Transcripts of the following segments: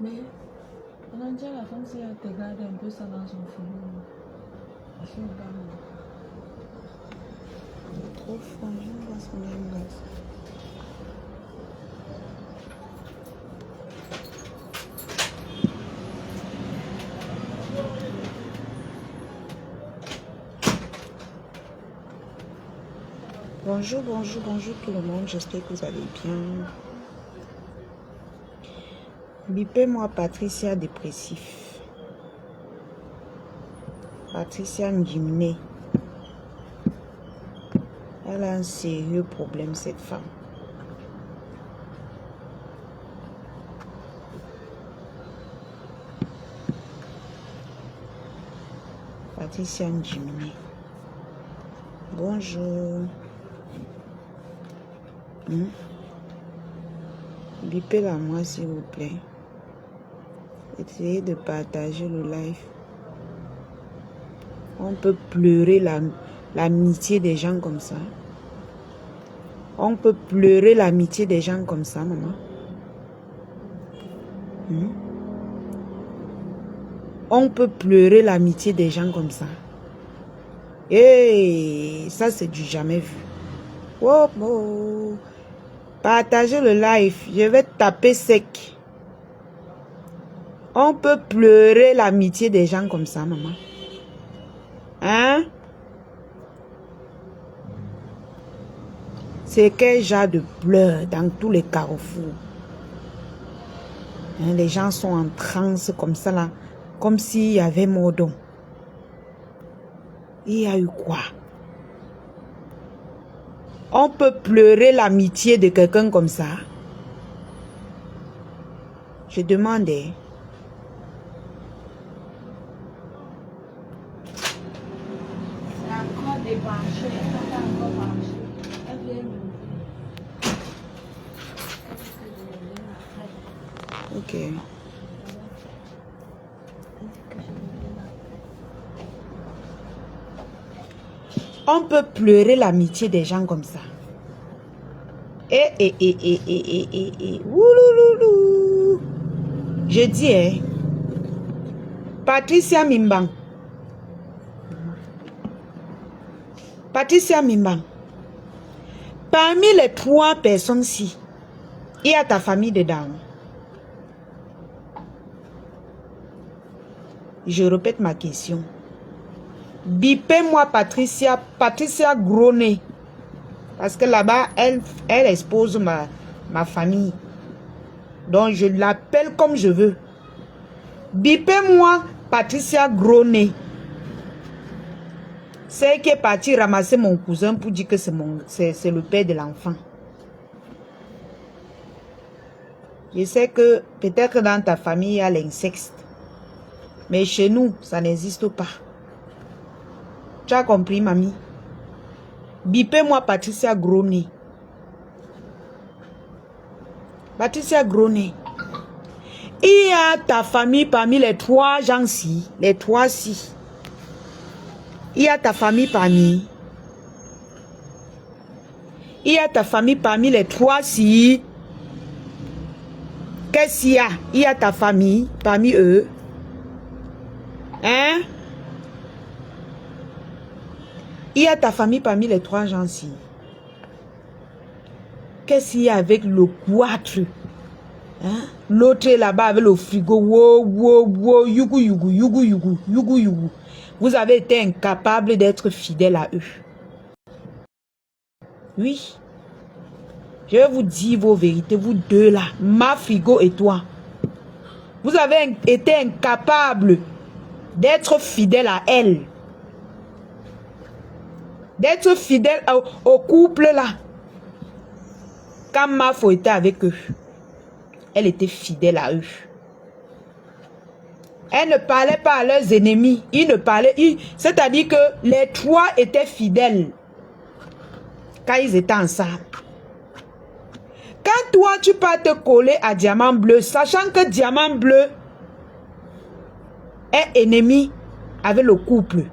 Mais on a dit à la femme si elle te garde un peu ça dans son frigo. Sur le ballon. Trop froid, j'aime pas son même gaz. Bonjour, bonjour, bonjour tout le monde, j'espère que vous allez bien. Bipez-moi Patricia dépressif. Patricia Ndjimné. Elle a un sérieux problème, cette femme. Patricia Ndjimné. Bonjour. Bipez-la moi s'il vous plaît. Essayez de partager le live. On peut pleurer l'amitié des gens comme ça. On peut pleurer l'amitié des gens comme ça, maman. On peut pleurer l'amitié des gens comme ça. Et ça, c'est du jamais vu. Oh, oh. Partagez le live. Je vais taper sec. On peut pleurer l'amitié des gens comme ça, maman. Hein? C'est quel genre de pleurs dans tous les carrefours? Hein, les gens sont en transe comme ça là. Comme s'il y avait Mordon. Il y a eu quoi? On peut pleurer l'amitié de quelqu'un comme ça? Je demandais. C'est encore débranché. Elle n'a pas encore branché. Elle vient me Ok. On peut pleurer l'amitié des gens comme ça. Oulouloulou. Je dis, hein. Patricia Mimbang. Patricia Mimbang. Parmi les 3 personnes-ci, il y a ta famille dedans. Je répète ma question. Bipez-moi Patricia Groné. Parce que là-bas, elle expose ma famille. Donc, je l'appelle comme je veux. Bipez-moi Patricia Groné. C'est qui est parti ramasser mon cousin pour dire que c'est le père de l'enfant. Je sais que peut-être dans ta famille, il y a l'inceste. Mais chez nous, ça n'existe pas. Tu as compris, mamie? Bipez-moi Patricia Groné. Patricia Groné. Il y a ta famille parmi les 3 gens-ci. Les 3-ci. Il y a ta famille parmi. Il y a ta famille parmi les 3-ci. Qu'est-ce qu'il y a? Il y a ta famille parmi eux. Hein? Il y a ta famille parmi les 3 gens-ci. Qu'est-ce qu'il y a avec le 4? Hein? L'autre est là-bas avec le frigo. Wow, wow, wow, yougou, yougou, yougou, yougou, yougou, yougou. Vous avez été incapable d'être fidèle à eux. Oui. Je vais vous dire vos vérités, vous deux là. Ma frigo et toi. Vous avez été incapable d'être fidèle à elle. D'être fidèle au couple là. Quand Mafo était avec eux, elle était fidèle à eux. Elle ne parlait pas à leurs ennemis. Ils ne parlaient. C'est-à-dire que les 3 étaient fidèles quand ils étaient ensemble. Quand toi, tu peux te coller à Diamant Bleu, sachant que Diamant Bleu est ennemi avec le couple.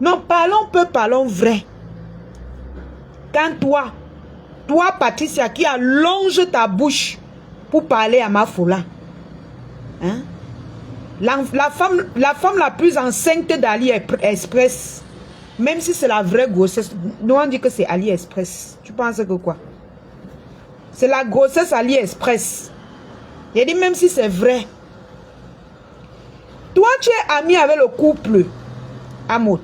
Non, parlons peu, parlons vrai. Quand toi, Patricia, qui allonge ta bouche pour parler à ma foula. Hein? La femme la plus enceinte d'AliExpress, même si c'est la vraie grossesse, nous on dit que c'est AliExpress. Tu penses que quoi? C'est la grossesse AliExpress. J'ai dit même si c'est vrai. Toi, tu es ami avec le couple Amot.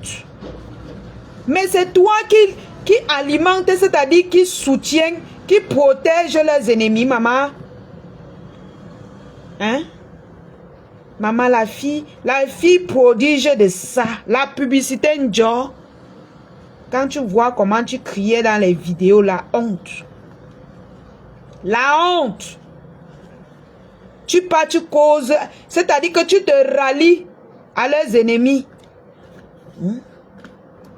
Mais c'est toi qui alimente, c'est-à-dire qui soutient, qui protège leurs ennemis, maman. Hein? Maman, la fille prodige de ça. La publicité Njo. Quand tu vois comment tu criais dans les vidéos, la honte. La honte. Tu pars, tu causes. C'est-à-dire que tu te rallies à leurs ennemis.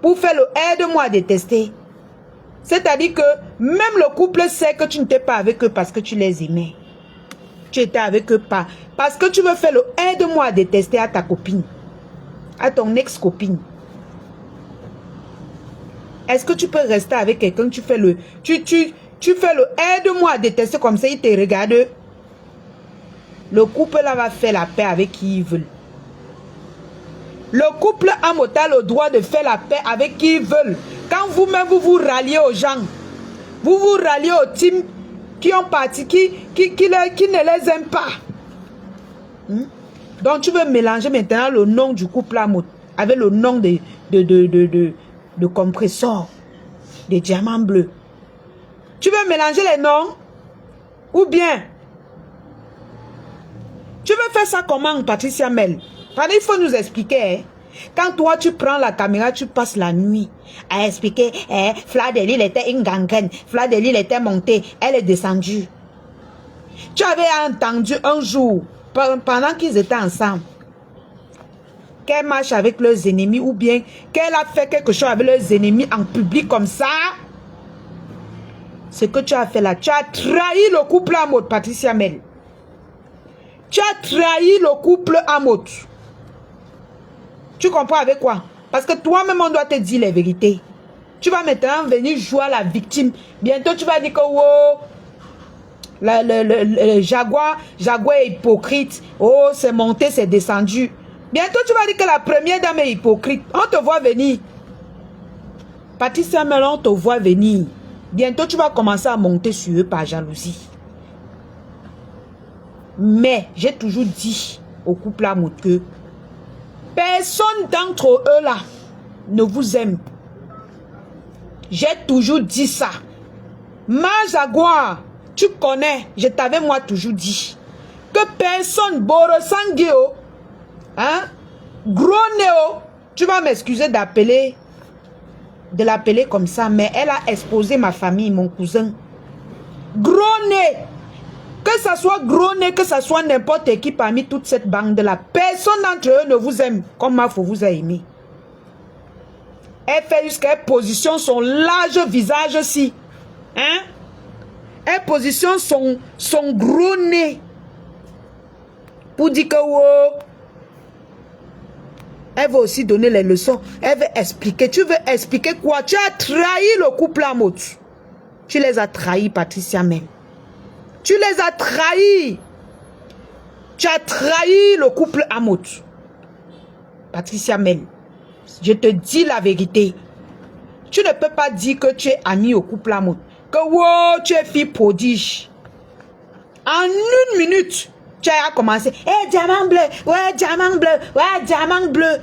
Pour faire le aide-moi à détester. C'est-à-dire que même le couple sait que tu n'étais pas avec eux parce que tu les aimais. Tu étais avec eux pas. Parce que tu veux faire le aide-moi à détester à ta copine. À ton ex-copine. Est-ce que tu peux rester avec quelqu'un, tu fais le... Tu fais le aide-moi à détester comme ça, il te regarde. Le couple là va faire la paix avec qui il veut. Le couple Amot a le droit de faire la paix avec qui ils veulent. Quand vous-même vous vous ralliez aux gens, vous vous ralliez aux teams qui ont parti, qui ne les aiment pas. Donc tu veux mélanger maintenant le nom du couple Amot avec le nom de compresseur, de diamant bleu. Tu veux mélanger les noms? Ou bien tu veux faire ça comment, Patricia Mel? Il faut nous expliquer. Hein? Quand toi, tu prends la caméra, tu passes la nuit à expliquer. Fla de Lille était une gangrène. Fla de Lille était montée. Elle est descendue. Tu avais entendu un jour, pendant qu'ils étaient ensemble, qu'elle marche avec leurs ennemis ou bien qu'elle a fait quelque chose avec leurs ennemis en public comme ça. Ce que tu as fait là, tu as trahi le couple Amot, Patricia Mel. Tu as trahi le couple Amot. Tu comprends avec quoi? Parce que toi-même, on doit te dire les vérités. Tu vas maintenant venir jouer à la victime. Bientôt, tu vas dire que oh, le Jaguar est hypocrite. Oh, c'est monté, c'est descendu. Bientôt, tu vas dire que la première dame est hypocrite. On te voit venir. Patricia Mel, on te voit venir. Bientôt, tu vas commencer à monter sur eux par jalousie. Mais, j'ai toujours dit au couple Amot que personne d'entre eux là ne vous aime. J'ai toujours dit ça. Ma Jaguar, tu connais, je t'avais moi toujours dit que personne, Borosangio, hein, Gros Néo, tu vas m'excuser de l'appeler comme ça, mais elle a exposé ma famille, mon cousin. Gros Né. Que ça soit Gros Nez, que ça soit n'importe qui parmi toute cette bande-là, personne d'entre eux ne vous aime comme Mafo vous a aimé. Elle fait jusqu'à position son large visage aussi. Hein? Elle positionne son gros nez. Pour dire que oh, elle va aussi donner les leçons. Elle veut expliquer. Tu veux expliquer quoi? Tu as trahi le couple Amot. Tu les as trahis, Patricia Mel. Tu les as trahis. Tu as trahi le couple Amot. Patricia Mel, je te dis la vérité. Tu ne peux pas dire que tu es ami au couple Amot. Que wow, tu es fille prodige. En une minute, tu as commencé. Diamant bleu, ouais, diamant bleu, ouais, diamant bleu.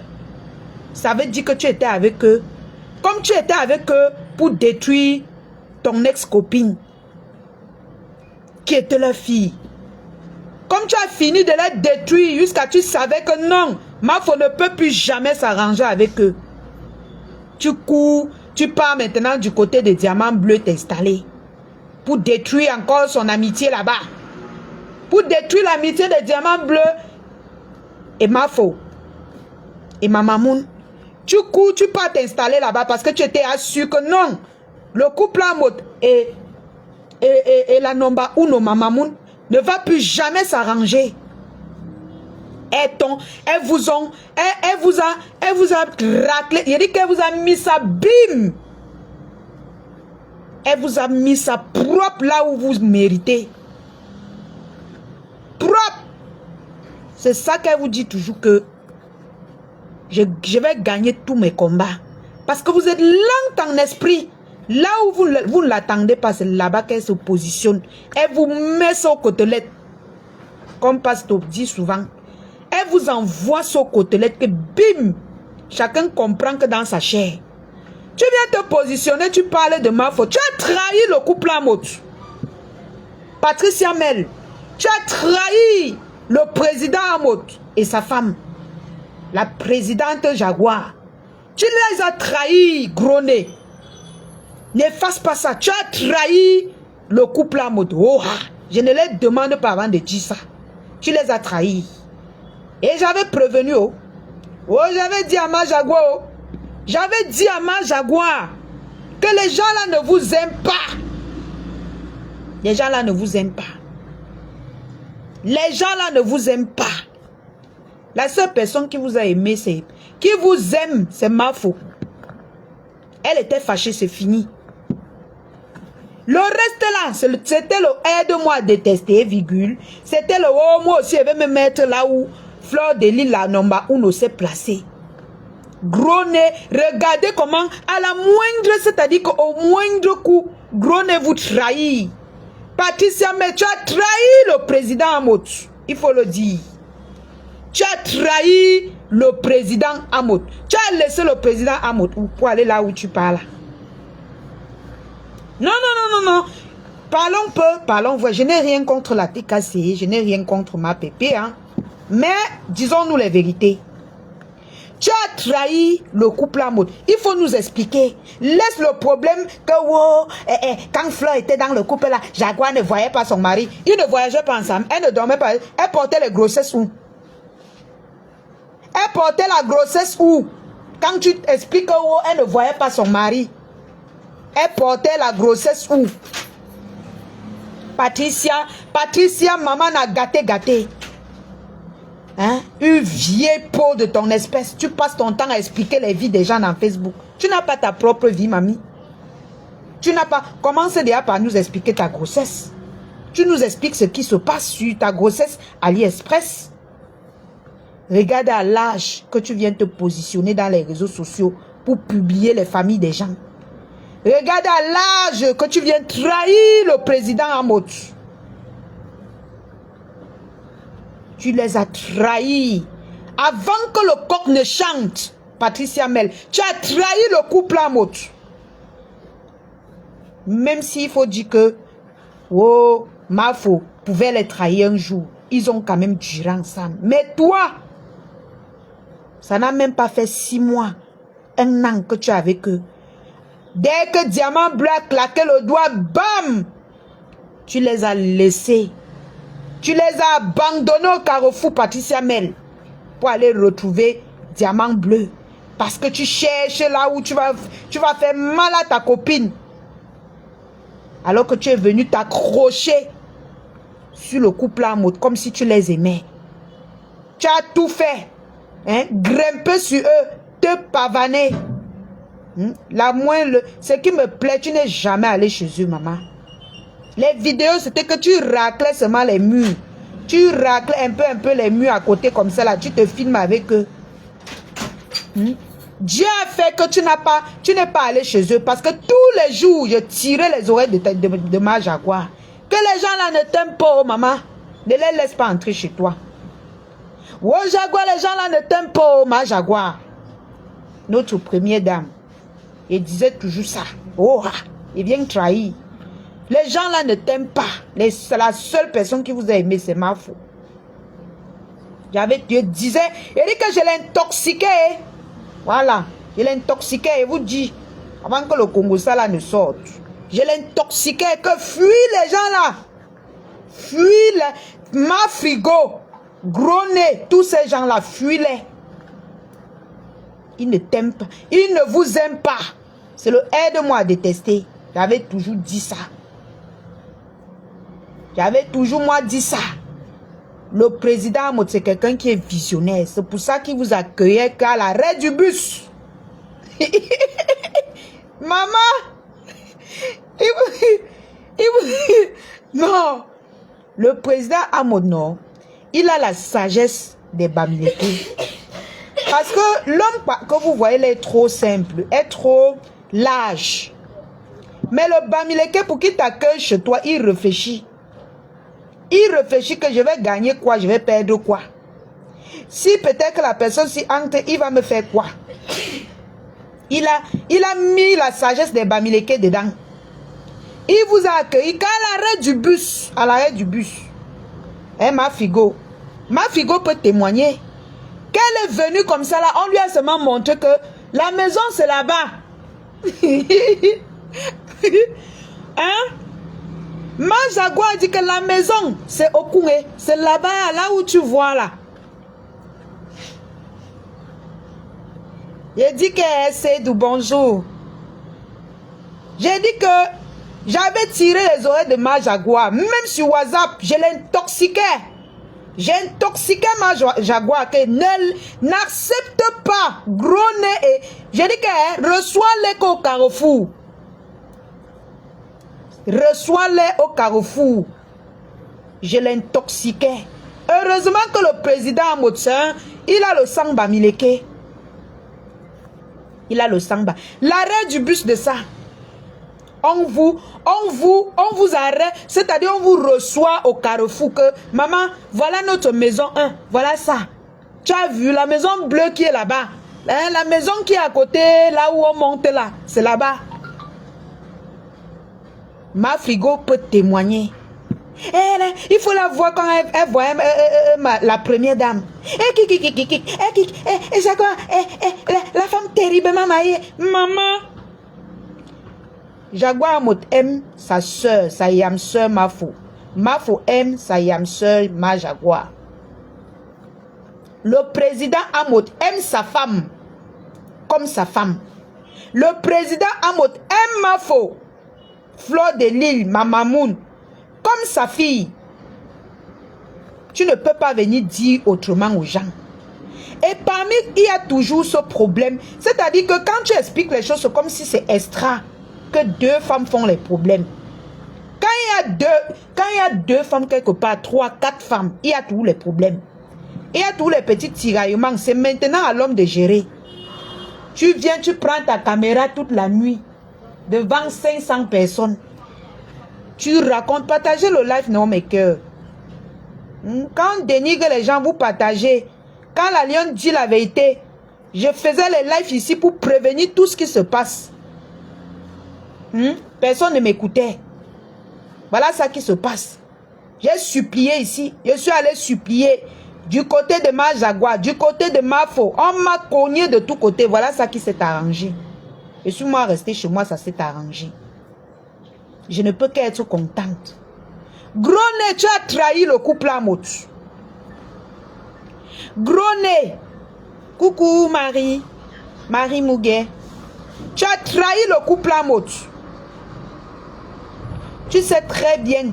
Ça veut dire que tu étais avec eux. Comme tu étais avec eux pour détruire ton ex-copine. Qui était leur fille. Comme tu as fini de les détruire jusqu'à ce que tu savais que non, Mafo ne peut plus jamais s'arranger avec eux. Tu cours, tu pars maintenant du côté des diamants bleus t'installer. Pour détruire encore son amitié là-bas. Pour détruire l'amitié des diamants bleus. Et Mafo. Et Mamamoun. Tu cours, tu pars t'installer là-bas parce que tu étais assuré que non. Le couple Amot et la Nomba Uno Mamamoun ne va plus jamais s'arranger. Elle vous a raclé. Il dit qu'elle vous a mis ça bim. Elle vous a mis ça propre là où vous méritez. C'est ça qu'elle vous dit toujours que je vais gagner tous mes combats. Parce que vous êtes lente en esprit. Là où vous ne l'attendez pas, c'est là-bas qu'elle se positionne. Elle vous met sur côtelette. Comme Pasteur dit souvent. Elle vous envoie sur côtelette que bim, chacun comprend que dans sa chair. Tu viens te positionner, tu parles de ma faute. Tu as trahi le couple Amot. Patricia Mel, tu as trahi le président Amot et sa femme. La présidente Jaguar. Tu les as trahis, gros nez. Ne fasse pas ça. Tu as trahi le couple Amot. Oh, je ne les demande pas avant de dire ça. Tu les as trahis. Et j'avais prévenu. Oh, j'avais dit à ma Jaguar. Oh. J'avais dit à ma Jaguar que les gens là ne vous aiment pas. Les gens là ne vous aiment pas. Les gens là ne vous aiment pas. La seule personne qui vous a aimé, c'est... Qui vous aime, c'est ma faute. Elle était fâchée, c'est fini. Le reste là, c'était le aide-moi à détester, virgule. C'était le oh, moi aussi, je vais me mettre là où Fleur de Lille, la Nomba, où nous s'est placé. Gros nez, regardez comment, à la moindre, c'est-à-dire qu'au moindre coup, gros nez vous trahit. Patricia, mais tu as trahi le président Amot. Il faut le dire. Tu as trahi le président Amot. Tu as laissé le président Amot pour aller là où tu parles. Non, non, non, non, non. Parlons peu, parlons vrai. Je n'ai rien contre la TKC, je n'ai rien contre ma pépé, hein. Mais disons-nous les vérités. Tu as trahi le couple Amot. Il faut nous expliquer. Laisse le problème que wow, quand Fleur était dans le couple là, Jaguar ne voyait pas son mari. Ils ne voyageaient pas ensemble. Elle ne dormait pas. Elle portait les grossesses où? Elle portait la grossesse où? Quand tu expliques que wow, elle ne voyait pas son mari. Elle portait la grossesse où? Patricia, maman n'a gâté. Hein? Une vieille peau de ton espèce. Tu passes ton temps à expliquer les vies des gens dans Facebook. Tu n'as pas ta propre vie, mamie. Tu n'as pas... Commence déjà par nous expliquer ta grossesse. Tu nous expliques ce qui se passe sur ta grossesse AliExpress. Regarde à l'âge que tu viens te positionner dans les réseaux sociaux pour publier les familles des gens. Regarde à l'âge que tu viens trahir le président Amot. Tu les as trahis. Avant que le coq ne chante, Patricia Mel, tu as trahi le couple Amot. Même s'il faut dire que, oh, Mafo pouvait les trahir un jour. Ils ont quand même duré ensemble. Mais toi, ça n'a même pas fait 6 mois, 1 an que tu es avec eux. Dès que Diamant Bleu a claqué le doigt, bam, tu les as laissés. Tu les as abandonnés au carrefour Patricia Mel pour aller retrouver Diamant Bleu. Parce que tu cherches là où tu vas faire mal à ta copine. Alors que tu es venu t'accrocher sur le couple Amot comme si tu les aimais. Tu as tout fait. Hein? Grimper sur eux, te pavaner. Ce qui me plaît, tu n'es jamais allé chez eux, maman. Les vidéos, c'était que tu raclais seulement les murs. Tu raclais un peu les murs à côté comme ça, là. Tu te filmes avec eux. Dieu a fait que tu n'es pas allé chez eux. Parce que tous les jours, je tirais les oreilles de ma Jaguar. Que les gens là ne t'aiment pas, oh, maman. Ne les laisse pas entrer chez toi. Oh, Jaguar, les gens là ne t'aiment pas, oh, ma Jaguar. Notre première dame. Il disait toujours ça. Oh, il vient trahir. Les gens là ne t'aiment pas. C'est la seule personne qui vous a aimé, c'est ma faute. Je disais, il dit que je l'ai intoxiqué. Voilà, je l'ai intoxiqué. Et vous dit, avant que le Congo ça là ne sorte, je l'ai intoxiqué. Que fuis les gens là. Fuis ma frigo. Gros nez, tous ces gens là, fuis-les. Ils ne t'aiment pas. Ils ne vous aiment pas. C'est le aide-moi à détester. J'avais toujours dit ça. J'avais toujours moi dit ça. Le président Amot, c'est quelqu'un qui est visionnaire. C'est pour ça qu'il vous accueillait qu'à l'arrêt du bus. Maman, non. Le président Amot, non. il a la sagesse des Bamileke. Parce que l'homme que vous voyez, il est trop simple, est trop large. Mais le Bamileke, pour qu'il t'accueille chez toi, il réfléchit. Il réfléchit que je vais gagner quoi, je vais perdre quoi. Si peut-être que la personne s'y entre, il va me faire quoi? Il a mis la sagesse des Bamileke dedans. Il vous a accueilli qu'à l'arrêt du bus. Hein, ma figo peut témoigner. Qu'elle est venue comme ça là, on lui a seulement montré que la maison c'est là-bas. Hein? Ma Jaguar dit que la maison c'est au Koué, c'est là-bas, là où tu vois là. J'ai dit que c'est du bonjour. J'ai dit que j'avais tiré les oreilles de ma Jaguar. Même sur WhatsApp, je l'intoxiquais. J'ai intoxiqué ma Jaguar. N'accepte pas gros nez. Et j'ai dit que reçois-les au Carrefour. Reçois-les au Carrefour. Je l'intoxiquais. Heureusement que le président Amotsin, il a le sang Bamileke. Il a le sang bas. L'arrêt du bus de ça. On vous arrête. C'est-à-dire on vous reçoit au Carrefour que maman, voilà notre maison 1. Voilà ça. Tu as vu la maison bleue qui est là-bas. Hein, la maison qui est à côté, là où on monte là. C'est là-bas. Ma frigo peut témoigner. Il faut la voir quand elle voit la première dame. Et c'est quoi? La femme terrible, maman. Jaguar Amot aime sa soeur, sa yam soeur Mafo. Mafo aime sa yam soeur, ma Jaguar. Le président Amot aime sa femme comme sa femme. Le président Amot aime Mafo. Fleur de Lille, Mamamoun, comme sa fille. Tu ne peux pas venir dire autrement aux gens. Et parmi, il y a toujours ce problème. C'est-à-dire que quand tu expliques les choses, c'est comme si c'est extra que deux femmes font les problèmes. Quand il y a deux femmes quelque part, 3, 4 femmes, il y a tous les problèmes. Il y a tous les petits tiraillements. C'est maintenant à l'homme de gérer. Tu viens, tu prends ta caméra toute la nuit devant 500 personnes. Tu racontes, partagez le live, non mes cœurs. Quand on dénigre les gens, vous partagez. Quand la lionne dit la vérité, je faisais les lives ici pour prévenir tout ce qui se passe. Personne ne m'écoutait. Voilà ça qui se passe. J'ai supplié ici. Je suis allé supplier du côté de ma Jaguar, du côté de ma Faux. On m'a cogné de tous côtés. Voilà ça qui s'est arrangé. Et si moi rester chez moi, ça s'est arrangé. Je ne peux qu'être contente. Gros nez, tu as trahi le couple à Mot. Gros nez. Coucou Marie. Marie Mouguet. Tu as trahi le couple à Mot. Tu sais très bien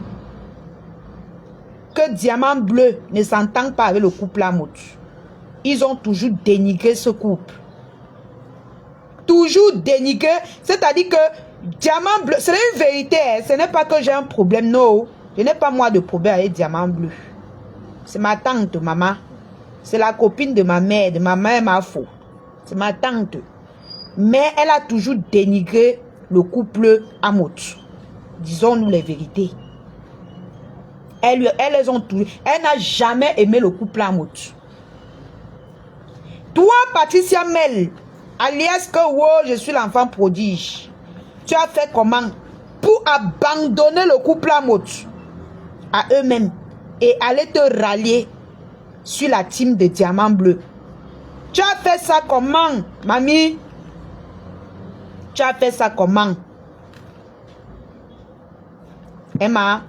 que Diamant Bleu ne s'entend pas avec le couple à Mot. Ils ont toujours dénigré ce couple. Toujours dénigré. C'est-à-dire que Diamant Bleu, c'est une vérité. Ce n'est pas que j'ai un problème, non. Je n'ai pas moi de problème avec Diamant Bleu. C'est ma tante, maman. C'est la copine de ma mère ma faux. C'est ma tante. Mais elle a toujours dénigré le couple Amot. Disons-nous les vérités. Elle n'a jamais aimé le couple Amot. Toi, Patricia Mel, alias que je suis l'enfant prodige, tu as fait comment pour abandonner le couple Amot à eux-mêmes et aller te rallier sur la team de Diamant Bleu? Tu as fait ça comment, mamie? Tu as fait ça comment? Emma,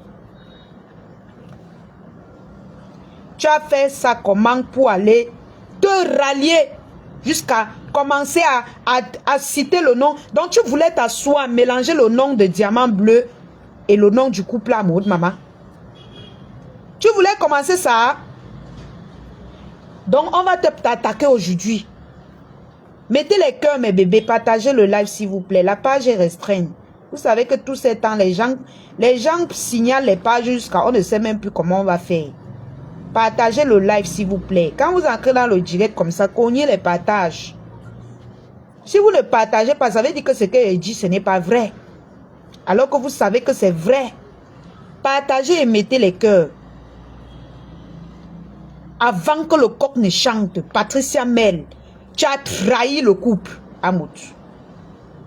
tu as fait ça comment pour aller te rallier jusqu'à commencer à citer le nom? Donc tu voulais t'asseoir, mélanger le nom de Diamant Bleu et le nom du couple Amot, maman. Tu voulais commencer ça? Donc on va t'attaquer aujourd'hui. Mettez les cœurs mes bébés, partagez le live s'il vous plaît. La page est restreinte. Vous savez que tous ces temps, les gens signalent les pages jusqu'à on ne sait même plus comment on va faire. Partagez le live s'il vous plaît. Quand vous entrez dans le direct comme ça, cognez les partages. Si vous ne partagez pas, ça veut dire que ce que je dis, ce n'est pas vrai. Alors que vous savez que c'est vrai. Partagez et mettez les cœurs. Avant que le coq ne chante, Patricia Mel, tu as trahi le couple, Amout.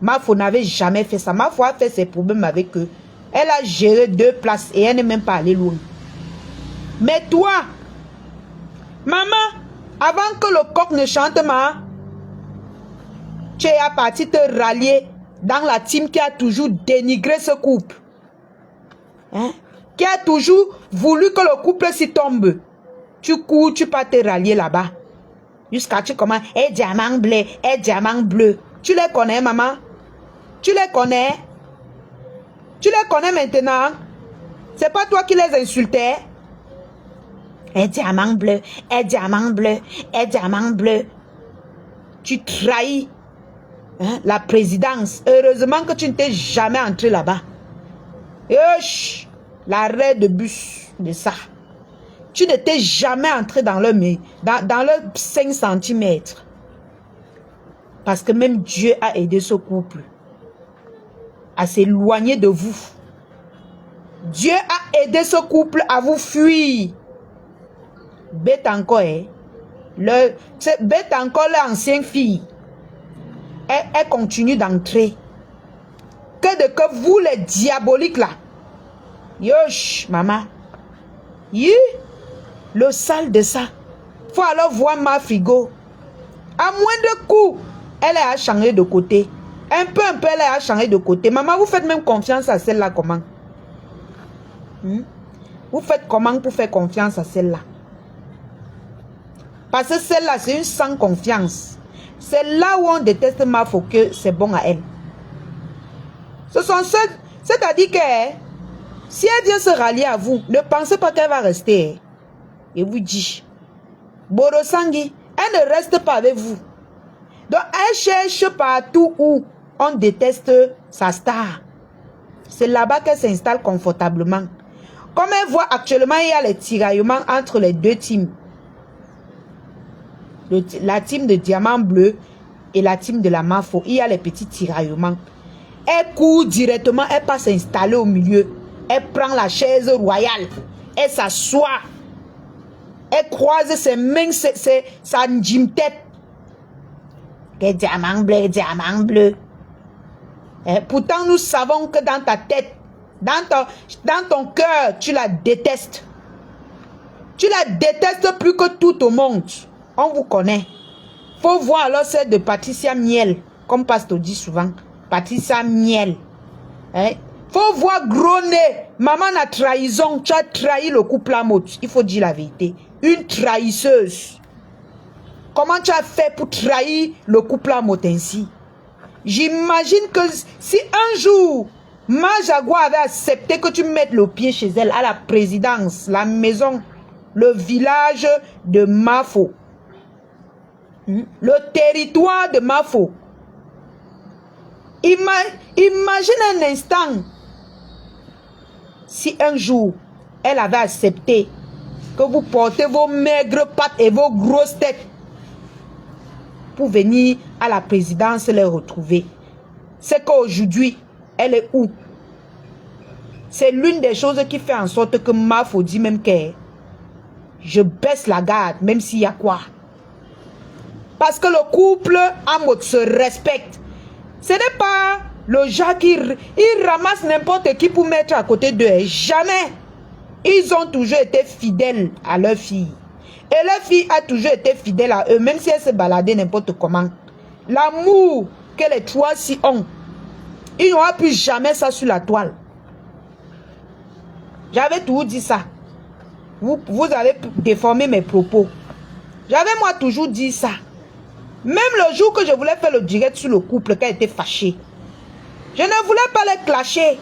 Mafo n'avait jamais fait ça. Mafo a fait ses problèmes avec eux. Elle a géré 2 places et elle n'est même pas allée loin. Mais toi, maman, avant que le coq ne chante, tu es parti te rallier dans la team qui a toujours dénigré ce couple. Hein? Qui a toujours voulu que le couple s'y tombe. Tu cours, tu peux te rallier là-bas. Jusqu'à tu commences, et diamant bleu, et diamant bleu. Tu les connais, maman? Tu les connais? Tu les connais maintenant? C'est pas toi qui les insultais? Et diamant bleu, et diamant bleu, et diamant bleu. Tu trahis hein, la présidence. Heureusement que tu ne t'es jamais entré là-bas. L'arrêt de bus de ça. Tu ne t'es jamais entré dans le 5 cm. Parce que même Dieu a aidé ce couple à s'éloigner de vous. Dieu a aidé ce couple à vous fuir. Bête encore, hein? Bête encore l'ancienne fille. Elle continue d'entrer. Que vous les diaboliques là. Yosh, maman. Le sale de ça. Faut alors voir ma frigo. À moindre coup, elle a changé de côté. Un peu, elle a changé de côté. Maman, vous faites même confiance à celle-là comment? Vous faites comment pour faire confiance à celle-là? Parce que celle-là, c'est une sans confiance. C'est là où on déteste Mafo que c'est bon à elle. Ce sont ceux, c'est-à-dire que si elle vient se rallier à vous, ne pensez pas qu'elle va rester. Et vous dit, Borosangui, elle ne reste pas avec vous. Donc elle cherche partout où on déteste sa star. C'est là-bas qu'elle s'installe confortablement. Comme elle voit actuellement, il y a les tiraillements entre les deux teams. La team de Diamant Bleu et la team de la Mafo. Il y a les petits tiraillements. Elle court directement, elle passe s'installer au milieu. Elle prend la chaise royale. Elle s'assoit. Elle croise ses mains, sa gym-tête. Diamant bleu, diamant bleu. Et pourtant, nous savons que dans ta tête, dans ton cœur, tu la détestes. Tu la détestes plus que tout au monde. On vous connaît. Faut voir alors celle de Patricia Miel, comme Pasteur dit souvent. Patricia Miel. Hein? Faut voir gros nez. Maman a trahison. Tu as trahi le couple à mot. Il faut dire la vérité. Une trahisseuse. Comment tu as fait pour trahir le couple à mot ainsi? J'imagine que si un jour, Ma Jaguar avait accepté que tu mettes le pied chez elle à la présidence, la maison, le village de Mafo, le territoire de Mafo. Imagine un instant si un jour elle avait accepté que vous portez vos maigres pattes et vos grosses têtes pour venir à la présidence les retrouver. C'est qu'aujourd'hui, elle est où? C'est l'une des choses qui fait en sorte que Mafo dit même que je baisse la garde, même s'il y a quoi. Parce que le couple Amot se respecte. Ce n'est pas le genre qui ramasse n'importe qui pour mettre à côté d'eux. Jamais. Ils ont toujours été fidèles à leur fille. Et leur fille a toujours été fidèle à eux, même si elle se baladait n'importe comment. L'amour que les trois si ont, ils n'auront plus jamais ça sur la toile. J'avais toujours dit ça. Vous avez déformé mes propos. J'avais moi toujours dit ça. Même le jour que je voulais faire le direct sur le couple qui a été fâché. Je ne voulais pas les clasher.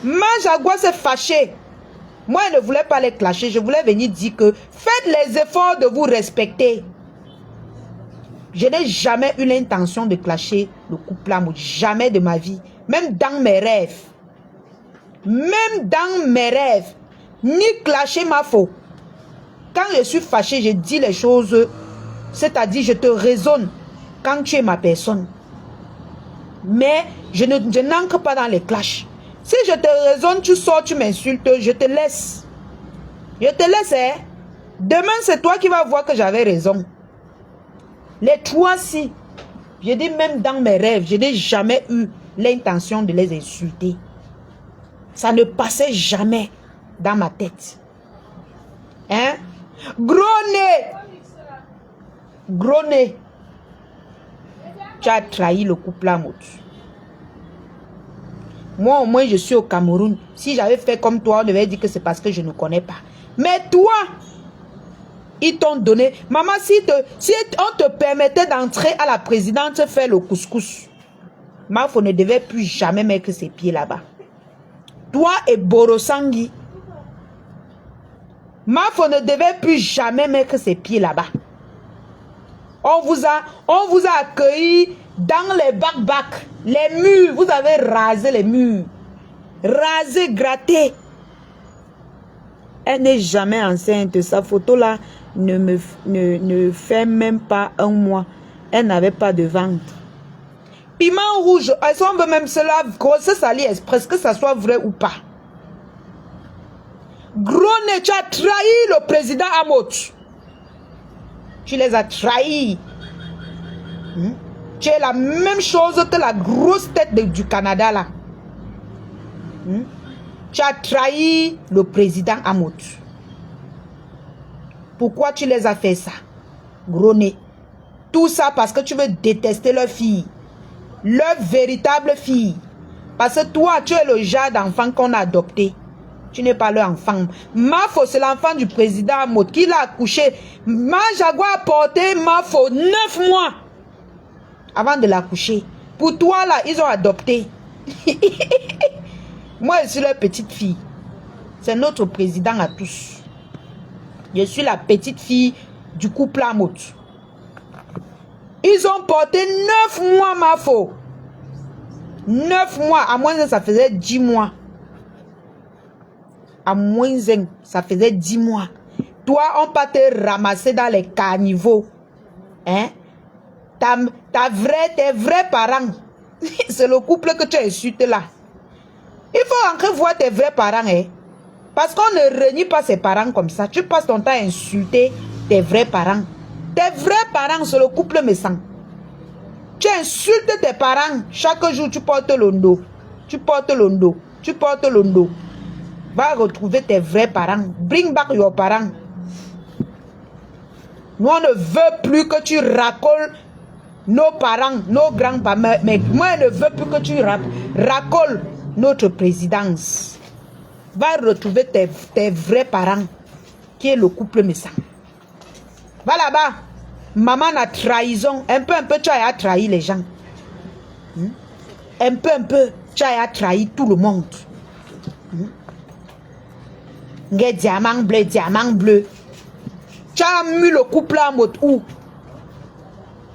Ma Jaguar s'est fâchée. Moi, je ne voulais pas les clasher. Je voulais venir dire que faites les efforts de vous respecter. Je n'ai jamais eu l'intention de clasher le couple amour. Jamais de ma vie. Même dans mes rêves. Même dans mes rêves. Ni clasher Mafo. Quand je suis fâché, je dis les choses, c'est-à-dire je te raisonne quand tu es ma personne. Mais je n'entre pas dans les clashs. Si je te raisonne, tu sors, tu m'insultes, je te laisse. Je te laisse, hein. Demain, c'est toi qui vas voir que j'avais raison. Les trois-ci, je dis même dans mes rêves, je n'ai jamais eu l'intention de les insulter. Ça ne passait jamais dans ma tête. Hein? Gros nez! Gros nez! Tu as trahi le couple Lamotte. Moi, au moins, je suis au Cameroun. Si j'avais fait comme toi, on devait dire que c'est parce que je ne connais pas. Mais toi, ils t'ont donné... Maman, si on te permettait d'entrer à la présidence faire le couscous, Mafo ne devait plus jamais mettre ses pieds là-bas. Toi et Borosangui, Mafo ne devait plus jamais mettre ses pieds là-bas. On vous a accueilli dans les bacs, les murs. Vous avez rasé les murs. Rasé, gratté. Elle n'est jamais enceinte. Sa photo-là ne fait même pas un mois. Elle n'avait pas de ventre. Piment rouge, on veut même cela, grossesse AliExpress, que ça soit vrai ou pas. Gros nez, tu as trahi le président Lamotte. Tu les as trahis. Tu es la même chose que la grosse tête du Canada là. Tu as trahi le président Lamotte. Pourquoi tu les as fait ça? Gros nez. Tout ça parce que tu veux détester leur fille. Leur véritable fille. Parce que toi, tu es le genre d'enfant qu'on a adopté. Tu n'es pas leur enfant. Mafo, c'est l'enfant du président Lamotte qui l'a accouché. Ma Jaguar a porté Mafo 9 mois avant de l'accoucher. Pour toi, là, ils ont adopté. Moi, je suis leur petite fille. C'est notre président à tous. Je suis la petite fille du couple Lamotte. Ils ont porté 9 mois, Mafo. 9 mois. À moins, ça faisait 10 mois. À moins, ça faisait 10 mois. Toi, on peut te ramasser dans les caniveaux. Hein? Tes vrais parents. C'est le couple que tu as insulté là. Il faut encore voir tes vrais parents. Hein? Parce qu'on ne renie pas ses parents comme ça. Tu passes ton temps à insulter tes vrais parents. Tes vrais parents, c'est le couple méchant. Tu insultes tes parents. Chaque jour, tu portes le dos. Tu portes le dos. Tu portes le dos. Va retrouver tes vrais parents. Bring back your parents. Nous, on ne veut plus que tu racoles nos parents, nos grands-parents. Mais moi, je ne veux plus que tu racoles notre présidence. Va retrouver tes vrais parents, qui est le couple méchant. Va là-bas. Maman a trahison. Un peu, tu as trahi les gens. Un peu, tu as trahi tout le monde. Diamant bleu, diamant bleu. Tu as mis le couple Lamotte où?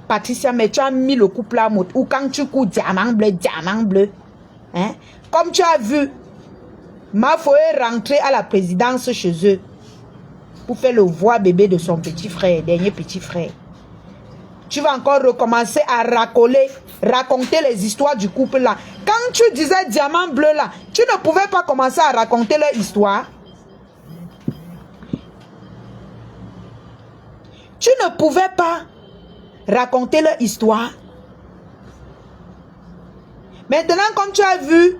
Patricia, mais tu as mis le couple Lamotte où quand tu cours diamant bleu. Hein? Comme tu as vu, Mafo est rentré à la présidence chez eux pour faire le voix bébé de son petit frère, dernier petit frère. Tu vas encore recommencer à raconter les histoires du couple là. Quand tu disais diamant bleu là, tu ne pouvais pas commencer à raconter leur histoire. Tu ne pouvais pas raconter leur histoire. Maintenant, comme tu as vu,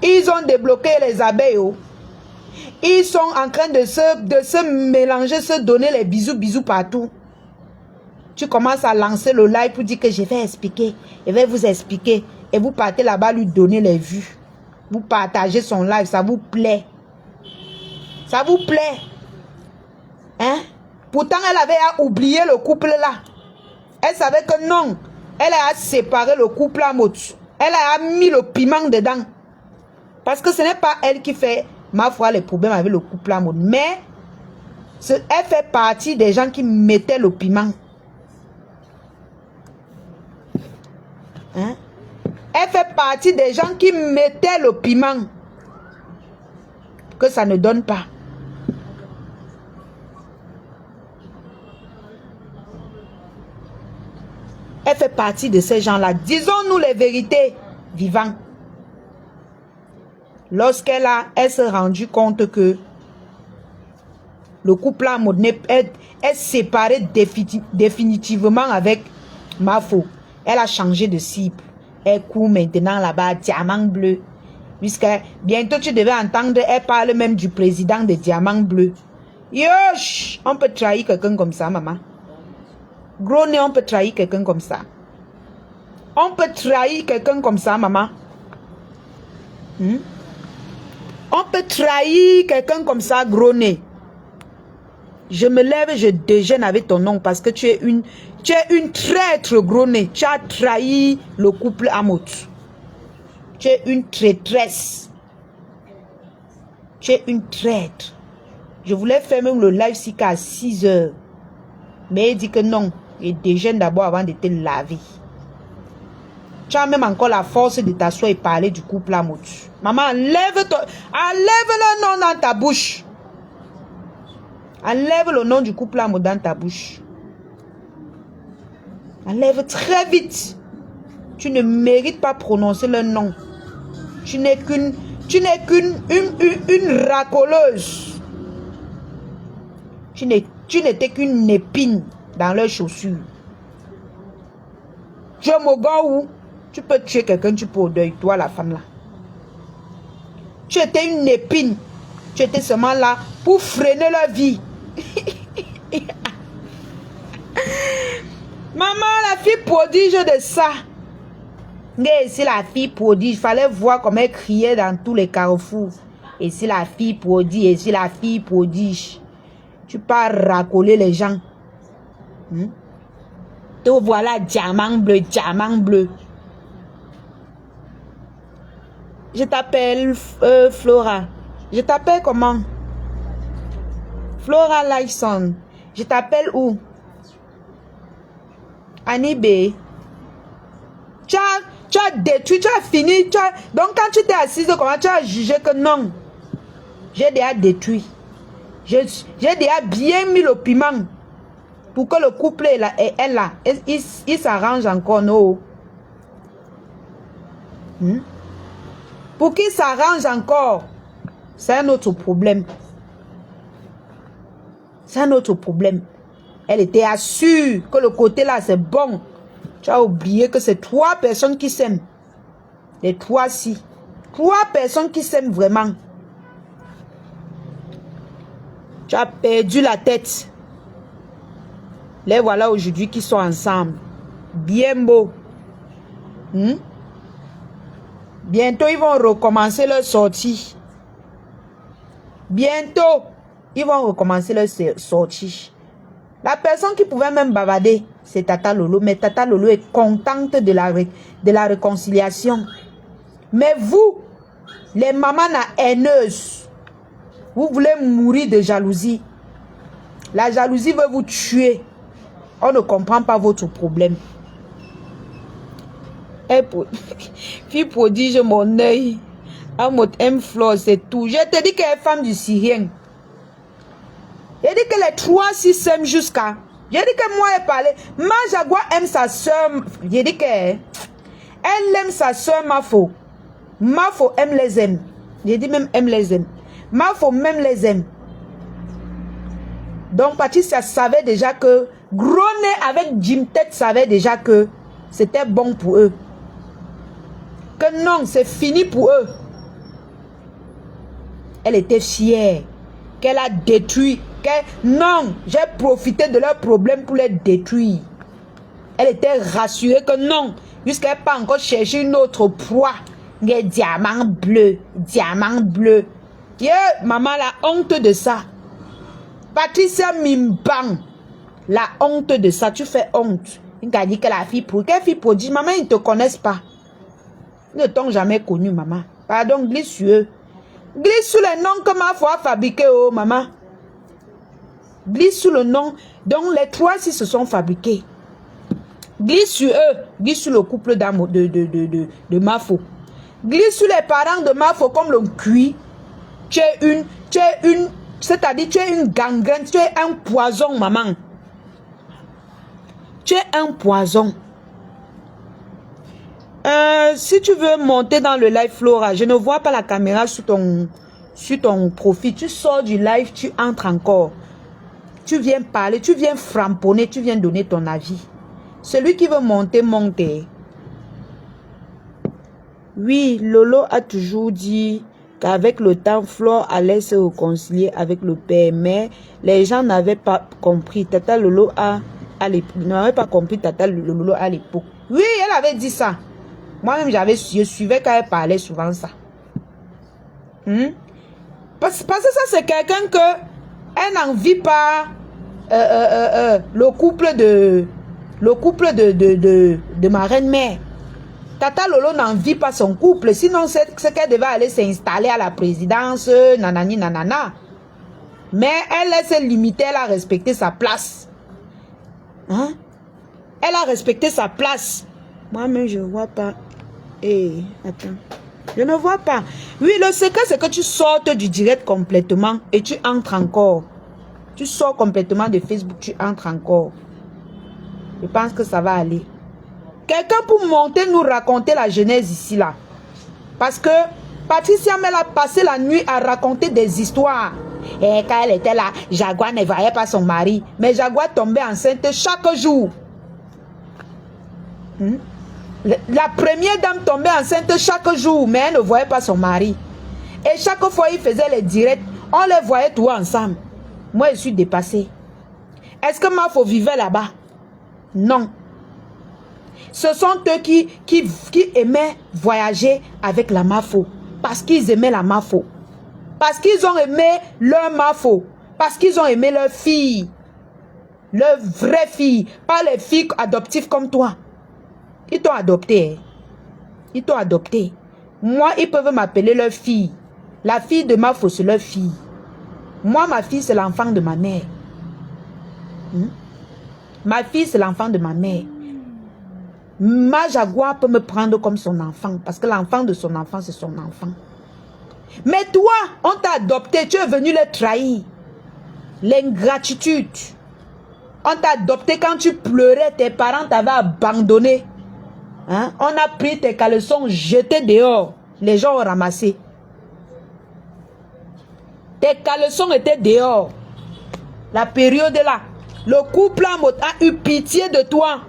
ils ont débloqué les abeilles. Ils sont en train de se mélanger, se donner les bisous partout. Tu commences à lancer le live pour dire que je vais expliquer. Je vais vous expliquer. Et vous partez là-bas lui donner les vues. Vous partagez son live, ça vous plaît. Ça vous plaît. Hein? Pourtant, elle avait oublié le couple là. Elle savait que non. Elle a séparé le couple Lamotte. Elle a mis le piment dedans. Parce que ce n'est pas elle qui fait, ma foi, les problèmes avec le couple Lamotte. Mais, elle fait partie des gens qui mettaient le piment. Hein? Elle fait partie des gens qui mettaient le piment. Que ça ne donne pas. Elle fait partie de ces gens-là. Disons-nous les vérités vivants. Elle s'est rendue compte que le couple est séparé définitivement avec Mafo. Elle a changé de cible. Elle court maintenant là-bas, Diamant Bleu. Puisque bientôt tu devais entendre, elle parle même du président de Diamant Bleu. Yosh! On peut trahir quelqu'un comme ça, maman. Gros nez, on peut trahir quelqu'un comme ça. On peut trahir quelqu'un comme ça, maman. On peut trahir quelqu'un comme ça, gros nez. Je me lève et je déjeune avec ton nom parce que tu es une traître, gros nez. Tu as trahi le couple Amout. Tu es une traîtresse. Tu es une traître. Je voulais faire même le live Sika à 6 h. Mais il dit que non. Il déjeune d'abord avant de te laver. Tu as même encore la force de t'asseoir et parler du couple Amout. Maman, enlève le nom dans ta bouche. Enlève le nom du couple Amout dans ta bouche. Enlève très vite. Tu ne mérites pas prononcer le nom. Tu n'es qu'une racoleuse. Tu n'étais qu'une épine dans leurs chaussures. Tu es Mogaou. Tu peux tuer quelqu'un, tu peux au deuil, toi la femme là. Tu étais une épine. Tu étais seulement là pour freiner leur vie. Maman, la fille prodige de ça. Et si la fille prodige, il fallait voir comment elle criait dans tous les carrefours. Et si la fille prodige, et si la fille prodige, tu pars racoler les gens. Te voilà diamant bleu, diamant bleu. Je t'appelle Flora. Je t'appelle comment? Flora Lyson. Je t'appelle où? Anibé. Tu as détruit, tu as fini. Donc quand tu t'es assise, comment tu as jugé que non? J'ai déjà détruit. J'ai déjà bien mis le piment. Pour que le couple est là, et elle là, il s'arrange encore, non? Pour qu'il s'arrange encore, c'est un autre problème. C'est un autre problème. Elle était assurée que le côté là, c'est bon. Tu as oublié que c'est 3 personnes qui s'aiment. Les 3-ci. 3 personnes qui s'aiment vraiment. Tu as perdu la tête. Les voilà aujourd'hui qui sont ensemble. Bien beau. Bientôt, ils vont recommencer leur sortie. Bientôt, ils vont recommencer leur sortie. La personne qui pouvait même bavarder, c'est Tata Lolo. Mais Tata Lolo est contente de la réconciliation. Mais vous, les mamans haineuses, vous voulez mourir de jalousie. La jalousie veut vous tuer. On ne comprend pas votre problème. Fille prodige mon œil. Amout M. Flore, c'est tout. Je te dis qu'elle est femme du Syrien. J'ai dit que les 3-6 s'aiment jusqu'à. J'ai dit que moi, elle parlait. Ma Jaguar aime sa soeur. J'ai dit qu'elle aime sa soeur Mafo. Mafo aime les aime. J'ai dit même aime les aime. Mafo même les aime. Donc Patricia savait déjà que Groné avec Jim Tête savait déjà que c'était bon pour eux. Que non, c'est fini pour eux. Elle était fière. Qu'elle a détruit. Non, j'ai profité de leurs problèmes pour les détruire. Elle était rassurée que non. Jusqu'elle n'a pas encore cherché une autre proie. Des diamants bleus. Diamants bleus. Maman, la honte de ça. Patricia Mimbang. La honte de ça. Tu fais honte. Il a dit que la fille prodige. Quelle fille prodige? Maman, ils ne te connaissent pas. Ils ne t'ont jamais connu, maman. Pardon, glisse sur eux. Glisse sur les noms que ma foi a fabriqués, oh, maman. Glisse sur le nom. Donc, les 3-6 se sont fabriqués. Glisse sur eux. Glisse sur le couple de Mafo. Glisse sur les parents de Mafo comme le cuit. C'est-à-dire, tu es une gangrène. Tu es un poison, maman. Tu es un poison. Si tu veux monter dans le live, Flora, je ne vois pas la caméra sur ton profil. Tu sors du live, tu entres encore. Tu viens parler, tu viens framponner, tu viens donner ton avis. Celui qui veut monter, monte. Oui, Lolo a toujours dit qu'avec le temps, Flore allait se réconcilier avec le père. Mais les gens n'avaient pas compris. Tata Lolo n'avait pas compris Tata Lolo à l'époque. Oui, elle avait dit ça. Moi-même, je suivais quand elle parlait souvent ça. Parce que ça, c'est quelqu'un que elle n'en vit pas le couple de ma reine-mère. Tata Lolo n'en vit pas son couple. Sinon, c'est qu'elle devait aller s'installer à la présidence, nanani, nanana. Mais elle s'est limitée, elle a respecté sa place. Hein? Elle a respecté sa place. Moi-même, je ne vois pas. Attends. Je ne vois pas. Oui, le secret, c'est que tu sortes du direct complètement et tu entres encore. Tu sors complètement de Facebook, tu entres encore. Je pense que ça va aller. Quelqu'un pour monter nous raconter la genèse ici, là. Parce que Patricia Mel a passé la nuit à raconter des histoires. Et quand elle était là, Jaguar ne voyait pas son mari. Mais Jaguar tombait enceinte chaque jour. La première dame tombait enceinte chaque jour, mais elle ne voyait pas son mari. Et chaque fois, il faisait les directs. On les voyait tous ensemble. Moi, je suis dépassée. Est-ce que Mafo vivait là-bas? Non. Ce sont eux qui aimaient voyager avec la Mafo. Parce qu'ils aimaient la Mafo. Parce qu'ils ont aimé leur Mafo. Parce qu'ils ont aimé leur fille. Leur vraie fille. Pas les filles adoptives comme toi. Ils t'ont adopté. Ils t'ont adopté. Moi, ils peuvent m'appeler leur fille. La fille de Mafo, c'est leur fille. Moi, ma fille, c'est l'enfant de ma mère. Ma fille, c'est l'enfant de ma mère. Ma Jaguar peut me prendre comme son enfant. Parce que l'enfant de son enfant, c'est son enfant. Mais toi, on t'a adopté. Tu es venu les trahir. L'ingratitude. On t'a adopté quand tu pleurais. Tes parents t'avaient abandonné. Hein? On a pris tes caleçons, jetés dehors. Les gens ont ramassé. Tes caleçons étaient dehors. La période est là. Le couple a eu pitié de toi.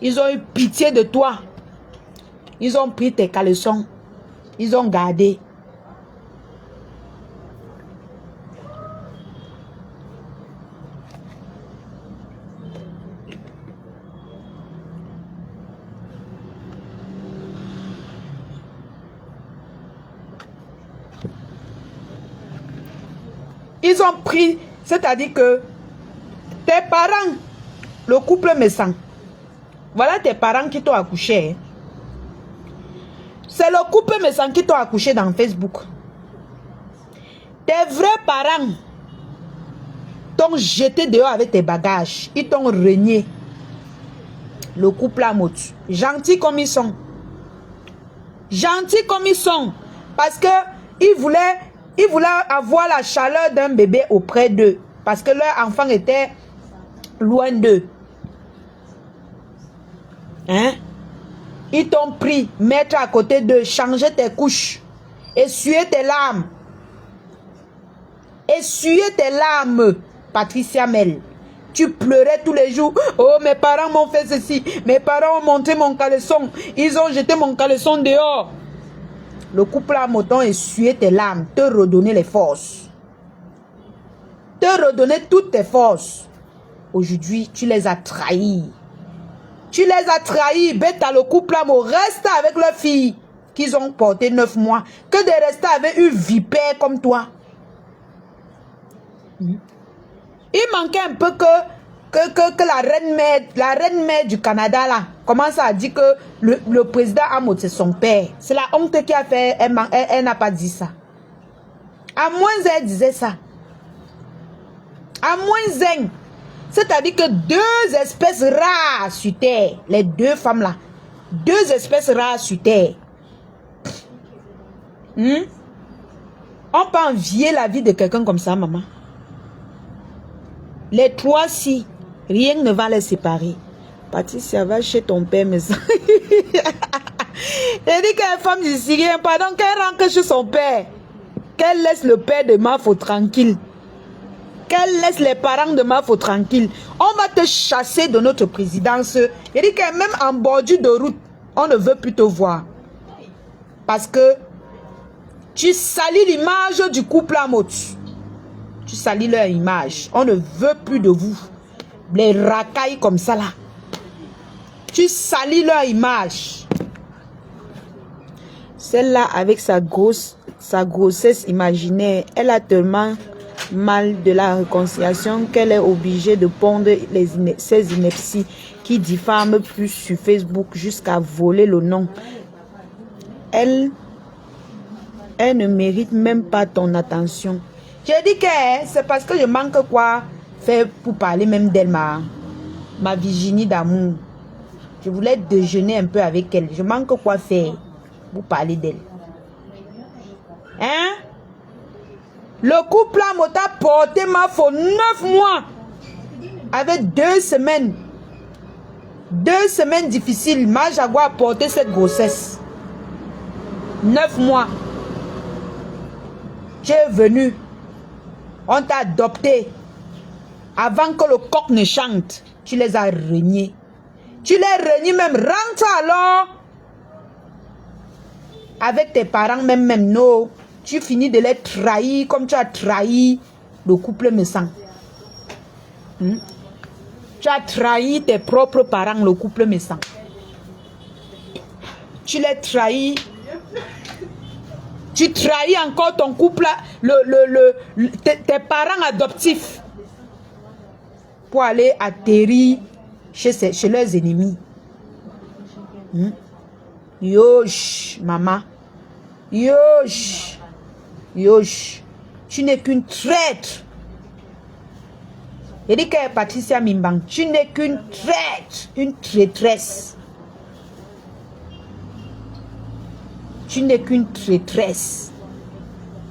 Ils ont eu pitié de toi. Ils ont pris tes caleçons. Ils ont gardé. Ils ont pris, c'est-à-dire que tes parents, le couple me sent. Voilà tes parents qui t'ont accouché. C'est le couple me sent qui t'ont accouché dans Facebook. Tes vrais parents t'ont jeté dehors avec tes bagages. Ils t'ont renié. Le couple à motu. Gentils comme ils sont. Gentils comme ils sont. Parce que ils voulaient avoir la chaleur d'un bébé auprès d'eux. Parce que leur enfant était loin d'eux. Hein? Ils t'ont pris, mettre à côté d'eux, changer tes couches, essuyer tes larmes. Essuyer tes larmes, Patricia Mel. Tu pleurais tous les jours. Oh, mes parents m'ont fait ceci. Mes parents ont monté mon caleçon. Ils ont jeté mon caleçon dehors. Le couple à moton essuyer tes larmes, te redonner les forces. Te redonner toutes tes forces. Aujourd'hui, tu les as trahis. Tu les as trahis. Bête à le couple à moton. Reste avec leur fille qu'ils ont porté 9 mois. Que de rester avec une vipère comme toi. Il manquait un peu que la reine mère du Canada là commence à dire que le président Amot c'est son père. C'est la honte qui a fait, elle n'a pas dit ça. À moins elle disait ça. À moins elle. C'est-à-dire que 2 espèces rares sur terre, les 2 femmes là, 2 espèces rares sur terre. On peut envier la vie de quelqu'un comme ça, maman. Les 3 si, rien ne va les séparer. Patricia, va chez ton père, mais ça. Elle dit qu'elle est femme du Syrien, pardon, qu'elle rentre chez son père. Qu'elle laisse le père de Mafo tranquille. Qu'elle laisse les parents de Mafo tranquille. On va te chasser de notre présidence. Elle dit qu'elle même en bordure de route, on ne veut plus te voir. Parce que tu salis l'image du couple Amot. Tu salis leur image. On ne veut plus de vous. Les racailles comme ça là. Tu salis leur image. Celle-là, avec sa grossesse imaginaire, elle a tellement mal de la réconciliation qu'elle est obligée de pondre ses inepties qui diffament plus sur Facebook jusqu'à voler le nom. Elle ne mérite même pas ton attention. J'ai dit que c'est parce que je manque quoi faire pour parler même d'elle, ma Virginie d'amour. Je voulais déjeuner un peu avec elle. Je manque quoi faire pour parler d'elle. Hein? Le couple là m'a porté ma faute 9 mois. Avec 2 semaines. 2 semaines difficiles. Ma Jaguar a porté cette grossesse. 9 mois. Tu es venu. On t'a adopté. Avant que le coq ne chante, tu les as reniés. Tu les renies même. Rentre alors. Avec tes parents même non. Tu finis de les trahir comme tu as trahi le couple Messang. Tu as trahi tes propres parents, le couple Messang. Tu les trahis. Tu trahis encore ton couple, tes parents adoptifs. Pour aller atterrir chez leurs ennemis. Yosh, maman. Yosh. Yosh. Tu n'es qu'une traître. Il dit que Patricia Mimbang, tu n'es qu'une traître. Une traîtresse. Tu n'es qu'une traîtresse.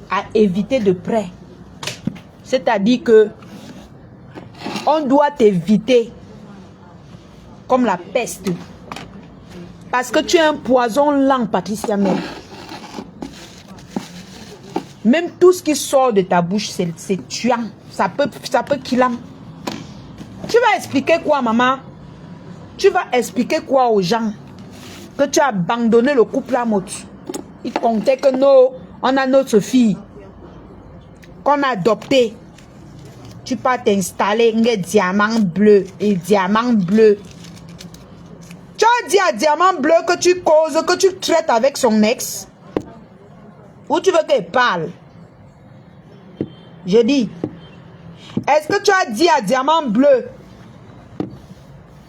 À éviter de près. C'est-à-dire que on doit t'éviter comme la peste. Parce que tu es un poison lent, Patricia même. Même tout ce qui sort de ta bouche, c'est tuant. Ça peut killer. Tu vas expliquer quoi, maman? Tu vas expliquer quoi aux gens? Que tu as abandonné le couple à mot. Il comptait que nous, on a notre fille. Qu'on a adoptée. Tu peux t'installer un diamant bleu et diamant bleu. Tu as dit à diamant bleu que tu causes, que tu traites avec son ex. Ou tu veux qu'elle parle? Je dis, est-ce que tu as dit à diamant bleu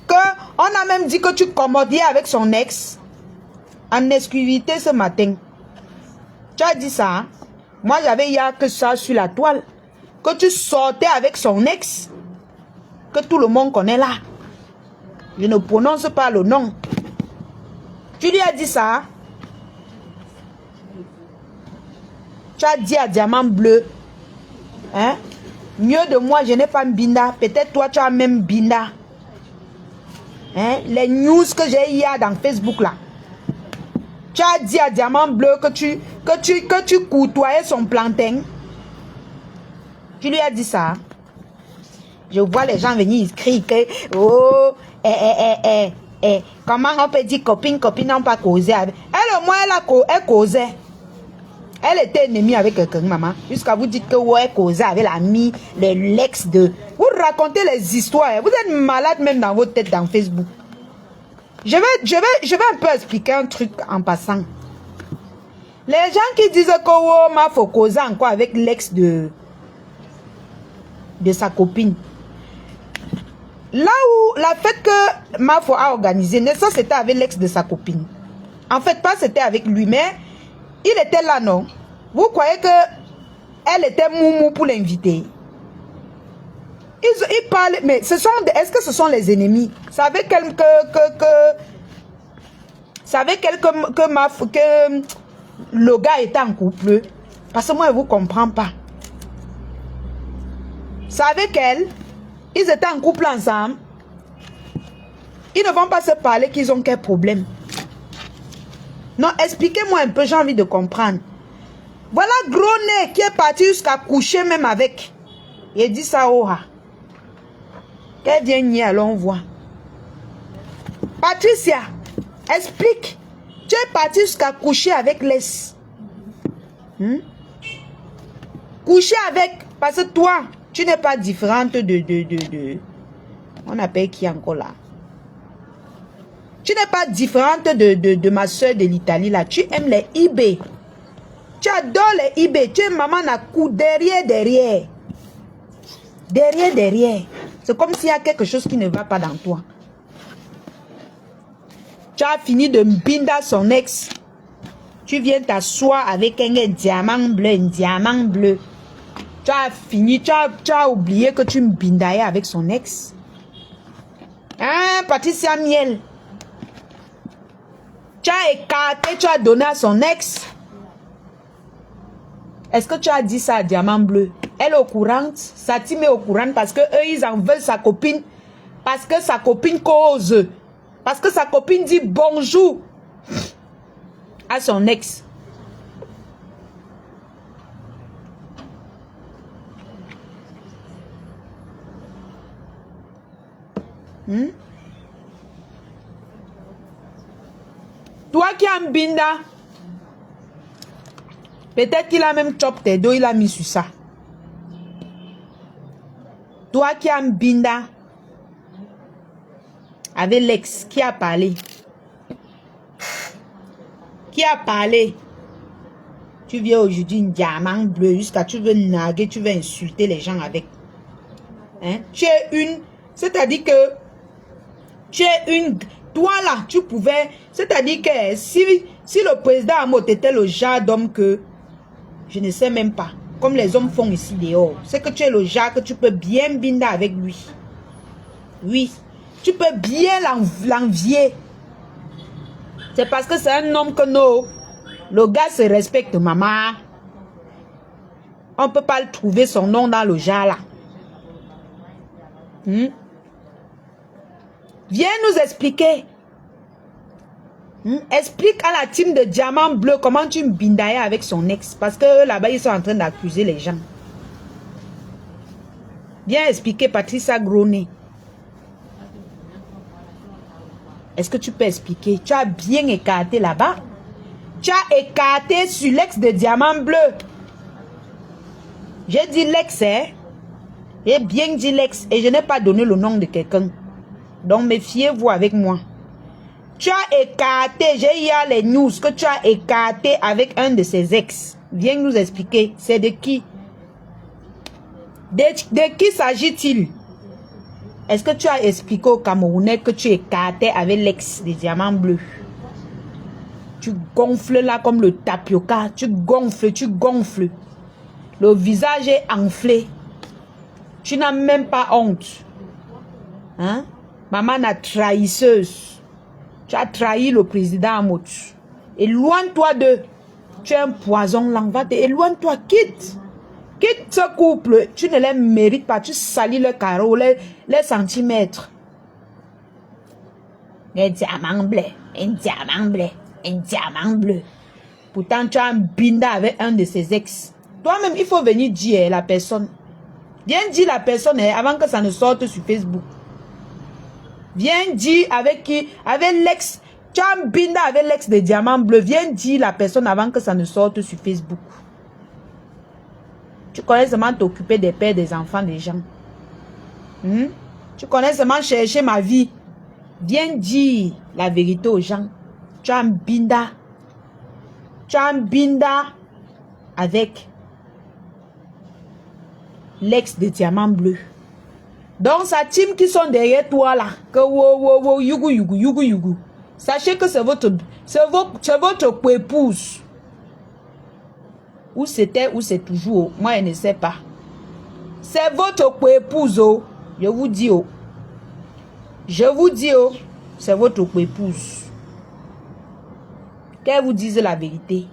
que on a même dit que tu commodiais avec son ex en exclusivité ce matin? Tu as dit ça, hein? Moi j'avais hier que ça sur la toile. Que tu sortais avec son ex. Que tout le monde connaît là. Je ne prononce pas le nom. Tu lui as dit ça. Tu as dit à diamant bleu. Hein? Mieux de moi, je n'ai pas un binda. Peut-être toi, tu as même binda. Hein? Les news que j'ai hier dans Facebook là. Tu as dit à diamant bleu que tu côtoyais son plantain. Tu lui as dit ça. Je vois les gens venir écrire que oh, comment on peut dire copine, n'ont pas causé avec. Elle au moins elle causait. Elle était ennemie avec quelqu'un, maman. Jusqu'à vous dire que ouais, elle causait avec l'ami, l'ex de. Vous racontez les histoires. Vous êtes malade même dans votre tête dans Facebook. Je vais un peu expliquer un truc en passant. Les gens qui disent que oh, ma faut causer encore avec l'ex de sa copine. Là où la fête que Mafo a organisé, ça c'était avec l'ex de sa copine. En fait, pas c'était avec lui, mais il était là, non? Vous croyez que elle était moumou pour l'inviter? Ils parlent, mais est-ce que ce sont les ennemis? Savez qu'elle que le gars était en couple? Parce que moi, je ne vous comprends pas. Savez qu'elle, ils étaient en couple ensemble. Ils ne vont pas se parler qu'ils ont quel problème. Non, expliquez-moi un peu, j'ai envie de comprendre. Voilà gros nez qui est parti jusqu'à coucher même avec. Il dit ça au ha. Qu'elle vient nier, alors on voit. Patricia, explique. Tu es parti jusqu'à coucher avec Les. Coucher avec, parce que toi, tu n'es pas différente de... On appelle qui encore là? Tu n'es pas différente de ma soeur de l'Italie là. Tu aimes les eBay. Tu adores les eBay. Tu es maman à coup derrière. Derrière. C'est comme s'il y a quelque chose qui ne va pas dans toi. Tu as fini de mbinda son ex. Tu viens t'asseoir avec un diamant bleu. Tu as fini, tu as oublié que tu mbindaillais avec son ex. Hein, Patricia Miel? Tu as écarté, tu as donné à son ex. Est-ce que tu as dit ça à Diamant Bleu? Elle est au courant, sa team est au courant parce que eux ils en veulent sa copine. Parce que sa copine cause. Parce que sa copine dit bonjour à son ex. Toi qui as un binda, peut-être qu'il a même chop tes dos, il a mis sur ça. Toi qui as un binda, avec l'ex, qui a parlé? Qui a parlé? Tu viens aujourd'hui un diamant bleu, jusqu'à tu veux naguer, tu veux insulter les gens avec. Hein? Tu es une, c'est-à-dire que tu es une, toi là, tu pouvais, c'est-à-dire que si le président Amot était le genre d'homme que, je ne sais même pas, comme les hommes font ici dehors, c'est que tu es le genre que tu peux bien binder avec lui. Oui, tu peux bien l'envier. C'est parce que c'est un homme que non, le gars se respecte, maman. On ne peut pas le trouver son nom dans le genre là. Viens nous expliquer. Explique à la team de Diamant Bleu comment tu me bindaillais avec son ex. Parce que là-bas, ils sont en train d'accuser les gens. Viens expliquer, Patricia Groné. Est-ce que tu peux expliquer? Tu as bien écarté là-bas. Tu as écarté sur l'ex de Diamant Bleu. J'ai dit l'ex, hein? J'ai bien dit l'ex. Et je n'ai pas donné le nom de quelqu'un. Donc, méfiez-vous avec moi. Tu as écarté, j'ai eu les news que tu as écarté avec un de ses ex. Viens nous expliquer. C'est de qui? De qui s'agit-il? Est-ce que tu as expliqué aux Camerounais que tu écartais avec l'ex des Diamants Bleus? Tu gonfles là comme le tapioca. Tu gonfles. Le visage est enflé. Tu n'as même pas honte. Hein? Maman la trahisseuse. Tu as trahi le président Amot. Éloigne-toi d'eux. Tu es un poison l'envers. Éloigne-toi, quitte. Quitte ce couple. Tu ne les mérites pas. Tu salis le carreau, les centimètres. Un diamant bleu. Un diamant bleu. Un diamant bleu. Pourtant, tu as un binda avec un de ses ex. Toi-même, il faut venir dire la personne. Viens dire la personne avant que ça ne sorte sur Facebook. Viens dire avec qui? Avec l'ex. Tu as un binda avec l'ex de Diamant Bleu. Viens dire la personne avant que ça ne sorte sur Facebook. Tu connais seulement t'occuper des pères, des enfants, des gens. Tu connais seulement chercher ma vie. Viens dire la vérité aux gens. Tu as un binda. Tu as un binda avec l'ex de Diamant Bleu. Donc, sa team qui sont derrière toi là, que wow, yugu. Sachez que c'est votre épouse. Où c'était, où c'est toujours. Moi, je ne sais pas. C'est votre épouse. Oh. Je vous dis. Oh. Je vous dis. Oh. C'est votre épouse. Qu'elle vous dise la vérité.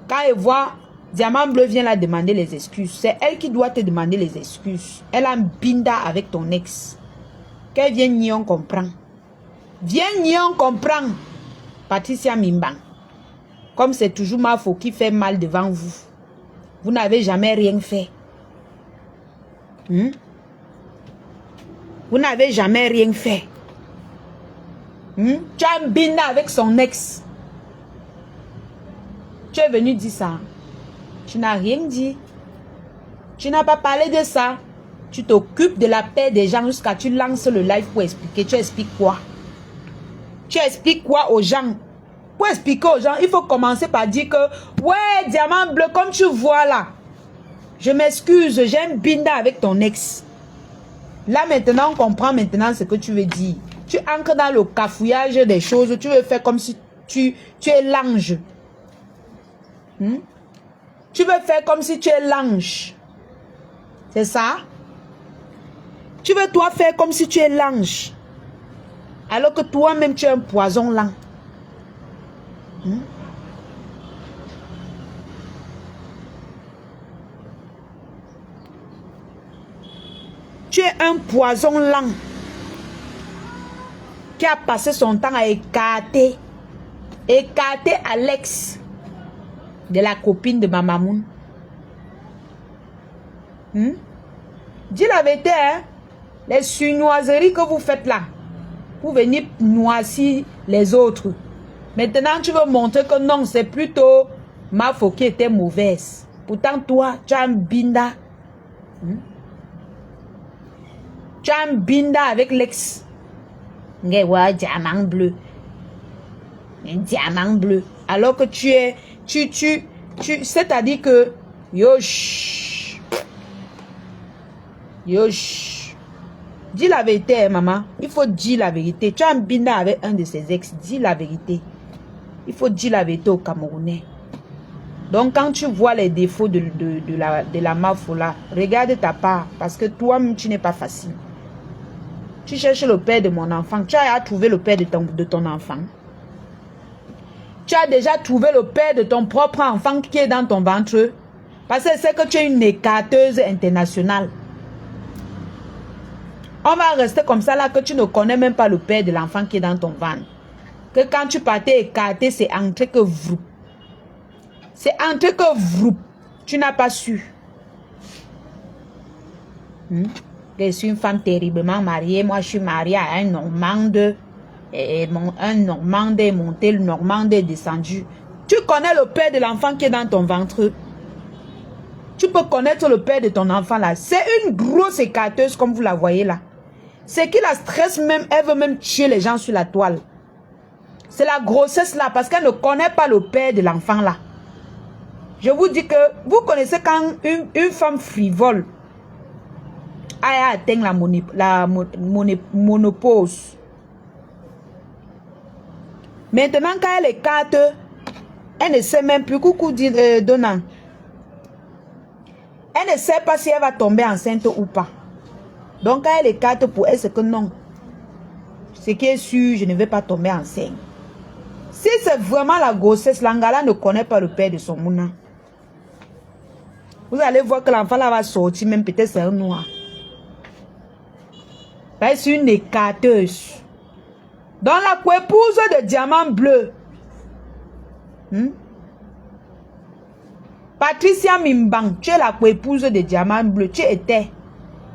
Quand elle voit Diamant Bleu vient la demander les excuses. C'est elle qui doit te demander les excuses. Elle a un binda avec ton ex. Qu'elle vienne nier, on comprend. Viens Nyon comprendre. Patricia Mimbang. Comme c'est toujours ma faute qui fait mal devant vous. Vous n'avez jamais rien fait. Vous n'avez jamais rien fait. Tu as un binda avec son ex. Tu es venu dire ça. Tu n'as rien dit. Tu n'as pas parlé de ça. Tu t'occupes de la paix des gens jusqu'à tu lances le live pour expliquer. Tu expliques quoi? Tu expliques quoi aux gens? Pour expliquer aux gens, il faut commencer par dire que ouais, diamant bleu, comme tu vois là. Je m'excuse, j'ai un binda avec ton ex. Là maintenant, on comprend maintenant ce que tu veux dire. Tu ancres dans le cafouillage des choses. Tu veux faire comme si tu es l'ange. Tu veux faire comme si tu es l'ange. C'est ça? Tu veux toi faire comme si tu es l'ange. Alors que toi-même tu es un poison lent. Tu es un poison lent qui a passé son temps à écarter Alex de la copine de Mamamoun. Dis la vérité, hein? Les surnoiseries que vous faites là, pour venir noisir les autres. Maintenant, tu veux montrer que non, c'est plutôt ma faute qui était mauvaise. Pourtant, toi, tu as un binda. Tu as un binda avec l'ex. Ouais, diamant bleu. Un diamant bleu. Alors que tu es... c'est-à-dire que... Yosh. Dis la vérité, hein, maman. Il faut dire la vérité. Tu as un binda avec un de ses ex. Dis la vérité. Il faut dire la vérité aux Camerounais. Donc, quand tu vois les défauts de la Mafola, regarde ta part. Parce que toi-même, tu n'es pas facile. Tu cherches le père de mon enfant. Tu as trouvé le père de ton enfant. Tu as déjà trouvé le père de ton propre enfant qui est dans ton ventre. Parce que c'est que tu es une écarteuse internationale. On va rester comme ça là que tu ne connais même pas le père de l'enfant qui est dans ton ventre. Que quand tu partais écarter, c'est entré que vous. C'est entré que vous. Tu n'as pas su. Je suis une femme terriblement mariée. Moi, je suis mariée à un Normande. Un Normande est monté, le Normande est descendu. Tu connais le père de l'enfant qui est dans ton ventre. Tu peux connaître le père de ton enfant là. C'est une grosse écarteuse comme vous la voyez là. C'est qui la stresse même. Elle veut même tuer les gens sur la toile. C'est la grossesse là. Parce qu'elle ne connaît pas le père de l'enfant là. Je vous dis que vous connaissez quand une femme frivole a atteint la monopause. Maintenant, quand elle écarte, elle ne sait même plus. Coucou, Donna. Elle ne sait pas si elle va tomber enceinte ou pas. Donc, quand elle écarte pour elle, c'est que non. Ce qui est sûr, je ne vais pas tomber enceinte. Si c'est vraiment la grossesse, l'Angala ne connaît pas le père de son mouna. Vous allez voir que l'enfant là va sortir, même peut-être c'est un noir. C'est une écarteuse. Dans la coépouse de diamant bleu. Patricia Mimbang, tu es la coépouse de diamant bleu. Tu étais.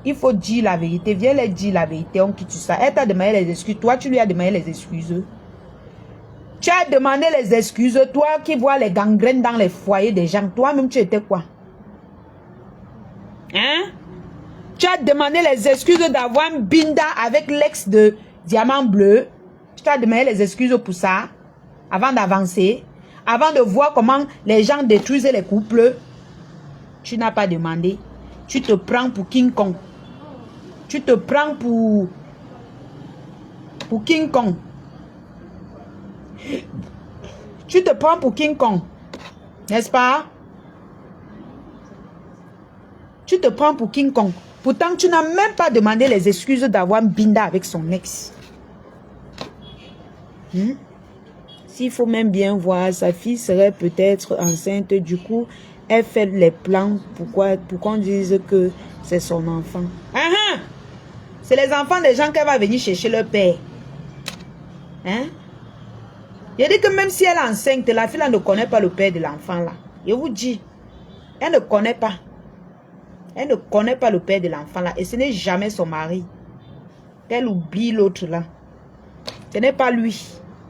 Il faut dire la vérité. Viens leur dire la vérité. On quitte ça. Elle t'a demandé les excuses. Toi, tu lui as demandé les excuses. Tu as demandé les excuses. Toi qui vois les gangrènes dans les foyers des gens. Toi-même, tu étais quoi? Hein? Tu as demandé les excuses d'avoir un binda avec l'ex de diamant bleu. Tu as demandé les excuses pour ça. Avant d'avancer. Avant de voir comment les gens détruisent les couples. Tu n'as pas demandé. Tu te prends pour King Kong. Tu te prends pour King Kong. Tu te prends pour King Kong. N'est-ce pas? Tu te prends pour King Kong. Pourtant, tu n'as même pas demandé les excuses d'avoir binda avec son ex. S'il faut même bien voir, sa fille serait peut-être enceinte. Du coup, elle fait les plans pour qu'on dise que c'est son enfant. C'est les enfants des gens qu'elle va venir chercher leur père. Hein? Je dis que même si elle est enceinte, la fille là ne connaît pas le père de l'enfant là. Je vous dis, elle ne connaît pas. Elle ne connaît pas le père de l'enfant là. Et ce n'est jamais son mari. Elle oublie l'autre là. Ce n'est pas lui.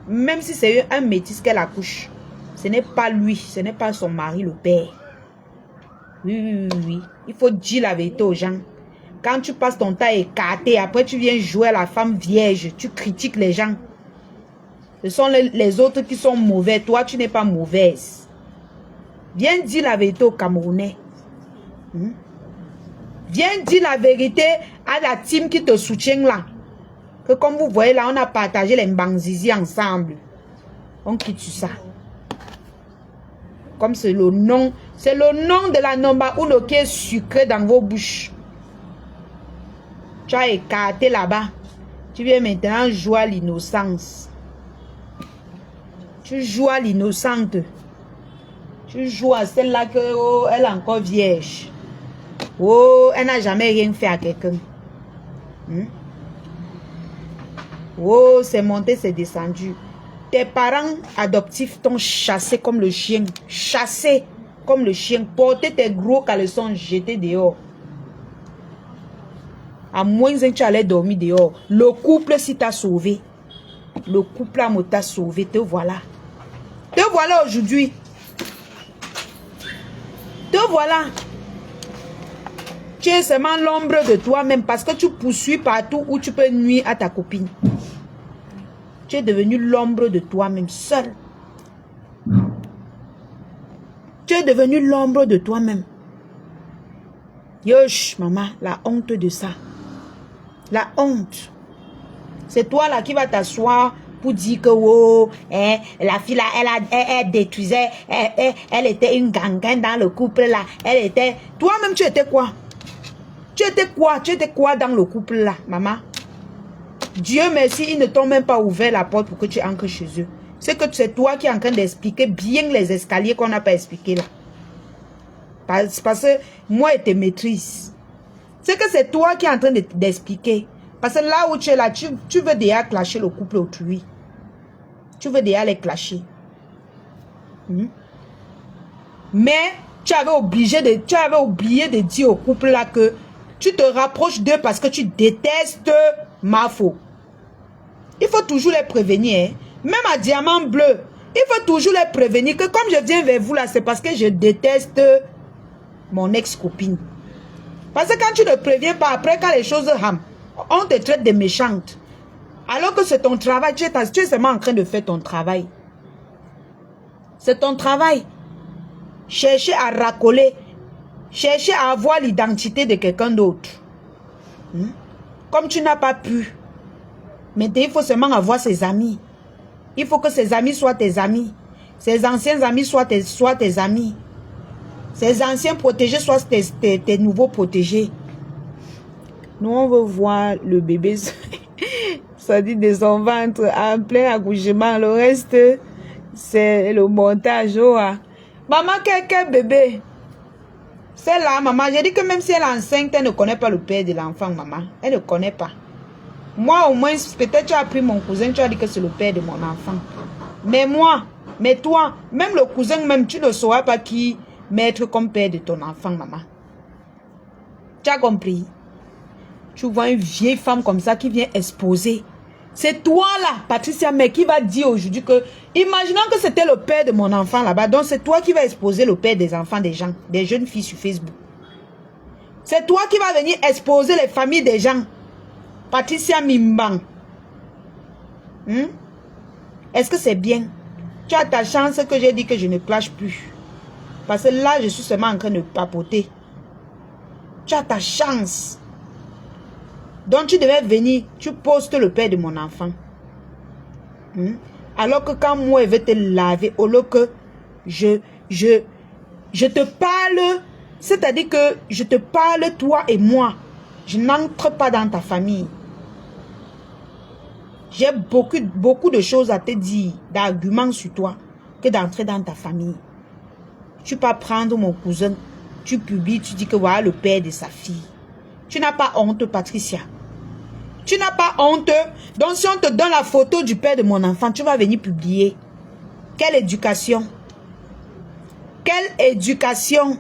Même si c'est un métis qu'elle accouche. Ce n'est pas lui. Ce n'est pas son mari, le père. Oui. Il faut dire la vérité aux gens. Quand tu passes ton temps écarté, après tu viens jouer à la femme vierge. Tu critiques les gens. Ce sont les autres qui sont mauvais. Toi, tu n'es pas mauvaise. Viens dire la vérité aux Camerounais. Viens dire la vérité à la team qui te soutient là. Que comme vous voyez là, on a partagé les Mbangzizi ensemble. On quitte ça. Comme c'est le nom de la Nomba Uno qui est sucré dans vos bouches. Tu as écarté là-bas. Tu viens maintenant jouer à l'innocence. Tu joues à l'innocente. Tu joues à celle-là que oh, elle est encore vierge. Oh, elle n'a jamais rien fait à quelqu'un. Oh, c'est monté, c'est descendu. Tes parents adoptifs t'ont chassé comme le chien. Chassé comme le chien. Porté tes gros caleçons, jeté dehors. À moins que tu allais dormir dehors. Le couple si t'a sauvé. Le couple à t'a sauvé. Te voilà. Te voilà aujourd'hui. Te voilà. Tu es seulement l'ombre de toi-même parce que tu poursuis partout où tu peux nuire à ta copine. Tu es devenu l'ombre de toi-même seul. Tu es devenu l'ombre de toi-même. Yosh, maman, la honte de ça. La honte. C'est toi là qui va t'asseoir pour dire que oh, la fille là, elle détruisait, elle était une gangan dans le couple là. Elle était... Toi-même, tu étais quoi? Tu étais quoi? Tu étais quoi dans le couple là, maman? Dieu merci, ils ne t'ont même pas ouvert la porte pour que tu entres chez eux. C'est que c'est toi qui es en train d'expliquer bien les escaliers qu'on n'a pas expliqué là. Parce que moi et tes maîtrises. C'est que c'est toi qui es en train d'expliquer. Parce que là où tu es là, tu veux déjà clasher le couple autrui. Tu veux déjà les clasher. Mais tu avais oublié de dire au couple là que tu te rapproches d'eux parce que tu détestes Mafo. Il faut toujours les prévenir. Hein? Même à Diamant Bleu, il faut toujours les prévenir que comme je viens vers vous là, c'est parce que je déteste mon ex-copine. Parce que quand tu ne préviens pas, après quand les choses rament, on te traite de méchante. Alors que c'est ton travail, tu es seulement en train de faire ton travail. C'est ton travail. Chercher à racoler. Chercher à avoir l'identité de quelqu'un d'autre. Comme tu n'as pas pu. Maintenant, il faut seulement avoir ses amis. Il faut que ses amis soient tes amis. Ses anciens amis soient tes amis. Ses anciens protégés soient tes nouveaux protégés. Nous, on veut voir le bébé, ça dit de son ventre en plein accouchement. Le reste, c'est le montage. Oh, ah. Maman, quel bébé? C'est là, maman. J'ai dit que même si elle est enceinte, elle ne connaît pas le père de l'enfant, maman. Elle ne connaît pas. Moi, au moins, peut-être tu as pris mon cousin, tu as dit que c'est le père de mon enfant. Mais moi, mais toi, même le cousin, même tu ne sauras pas qui mettre comme père de ton enfant, maman. Tu as compris? Tu vois une vieille femme comme ça qui vient exposer. C'est toi là, Patricia, mais qui va dire aujourd'hui que, imaginons que c'était le père de mon enfant là-bas, donc c'est toi qui vas exposer le père des enfants des gens, des jeunes filles sur Facebook. C'est toi qui vas venir exposer les familles des gens. Patricia Mimbang. Est-ce que c'est bien? Tu as ta chance que j'ai dit que je ne clash plus. Parce que là, je suis seulement en train de papoter. Tu as ta chance. Donc tu devais venir, tu postes le père de mon enfant. Alors que quand moi je vais te laver, au lieu que je te parle, c'est-à-dire que je te parle toi et moi. Je n'entre pas dans ta famille. J'ai beaucoup de choses à te dire, d'arguments sur toi, que d'entrer dans ta famille. Tu peux prendre mon cousin, tu publies, tu dis que voilà le père de sa fille. Tu n'as pas honte, Patricia. Tu n'as pas honte. Donc si on te donne la photo du père de mon enfant, tu vas venir publier. Quelle éducation? Quelle éducation?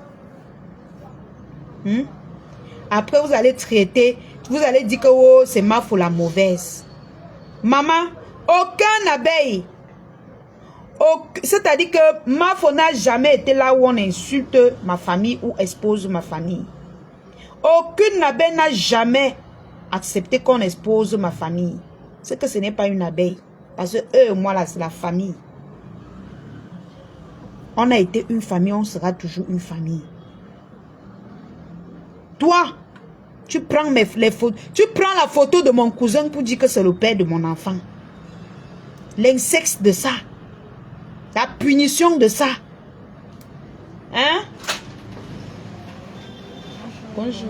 Après, vous allez traiter, vous allez dire que oh, c'est Mafo la mauvaise. Maman, aucun abeille. C'est-à-dire que Mafo n'a jamais été là où on insulte ma famille ou expose ma famille. Aucune abeille n'a jamais accepté qu'on expose ma famille. C'est que ce n'est pas une abeille. Parce que eux et moi, là, c'est la famille. On a été une famille, on sera toujours une famille. Toi, tu prends les photos. Tu prends la photo de mon cousin pour dire que c'est le père de mon enfant. L'insecte de ça. La punition de ça. Hein? Bonjour.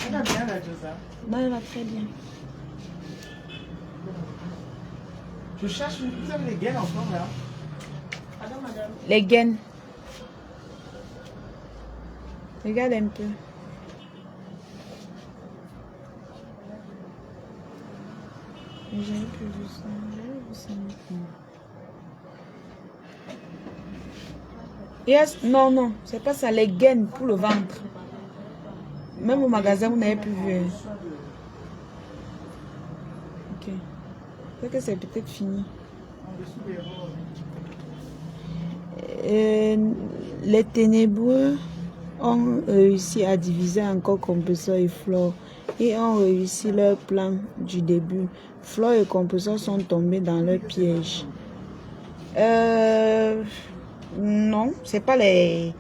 Elle va bien la Josa. Non, elle va très bien. Je cherche, vous avez les gaines encore là? Pardon, madame. Les gaines. Regarde un peu. J'avais plus vu ça. J'avais vu ça. Yes, non, non, c'est pas ça, les gaines pour le ventre. Même au magasin, vous n'avez plus vu. Ok. C'est que c'est peut-être fini. Les ténébreux ont réussi à diviser encore Compresseur et Flore et ont réussi leur plan du début. Flore et Compresseur sont tombés dans leur piège. Non, c'est pas les...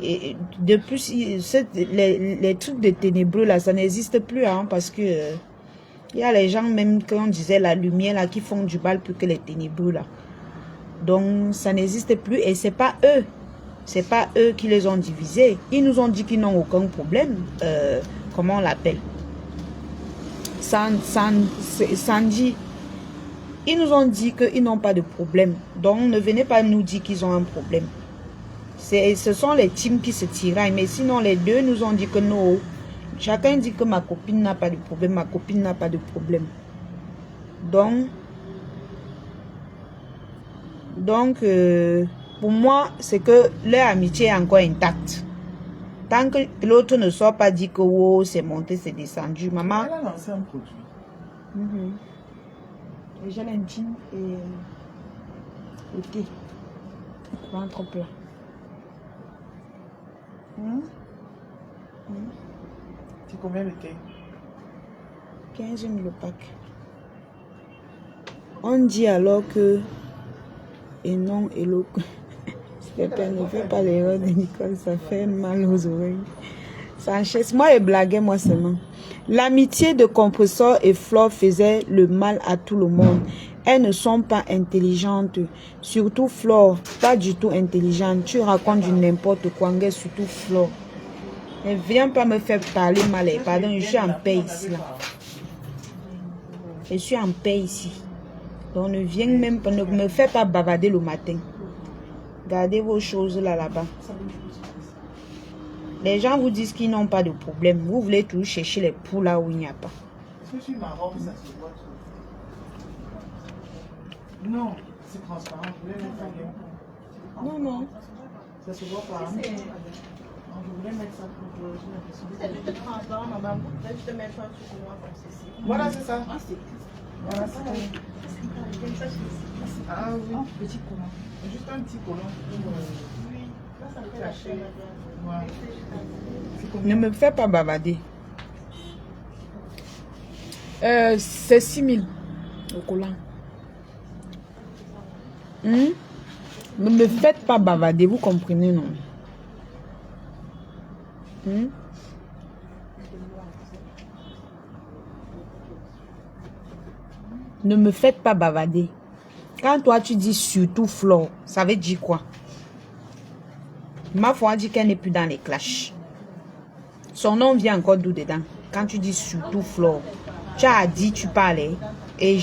Et de plus, les trucs de ténébreux là, ça n'existe plus, hein, parce que il y a les gens même, quand on disait la lumière là, qui font du mal plus que les ténébreux là. Donc ça n'existe plus et c'est pas eux. C'est pas eux qui les ont divisés. Ils nous ont dit qu'ils n'ont aucun problème. Comment on l'appelle? Sanji. Ils nous ont dit qu'ils n'ont pas de problème. Donc ne venez pas nous dire qu'ils ont un problème. Ce sont les teams qui se tiraillent. Mais sinon les deux nous ont dit que non. Chacun dit que ma copine n'a pas de problème. Ma copine n'a pas de problème. Donc pour moi, c'est que leur amitié est encore intacte. Tant que l'autre ne soit pas dit que oh, c'est monté, c'est descendu. Maman. Elle a lancé un produit. Le gel intime et thé. Ventre plat. C'est combien le thé? 15 000 le pack. On dit alors que et non et l'eau. S'il te plaît, ne fais pas l'erreur de Nicole, ça fait mal aux oreilles. Sanchez, moi je blaguais moi seulement. L'amitié de Compresseur et Flore faisait le mal à tout le monde. Elles ne sont pas intelligentes. Surtout Flore, pas du tout intelligente. Tu racontes du n'importe quoi, surtout Flore. Ne viens pas me faire parler mal. Pardon, je suis en paix ici. Là. Je suis en paix ici. Donc ne viens même pas, ne me fais pas bavarder le matin. Gardez vos choses là-bas. Les gens vous disent qu'ils n'ont pas de problème. Vous voulez toujours chercher les poules là où il n'y a pas. Est-ce que tu marron, ça se voit tout? Non, c'est transparent. Vous voulez mettre ça bien? Non, non. Ça se voit pas. Hein? Je voulais mettre ça pour que j'ai l'impression. C'est juste transparent, maman. Vous pouvez juste mettre un truc noir comme ceci. Voilà, c'est ça. Ah, c'est Voilà, c'est ça. Ah oui. petit collant. Juste un petit collant pour Ça fait cacher. Voilà. Ne me fais pas bavarder. C'est 6 000 au collant. Ne me faites pas bavarder, vous comprenez, non? Ne me faites pas bavarder. Quand toi tu dis surtout Flore, ça veut dire quoi? Ma foi dit qu'elle n'est plus dans les clashs. Son nom vient encore d'où dedans? Quand tu dis surtout Flore, tu as dit, tu parlais. Et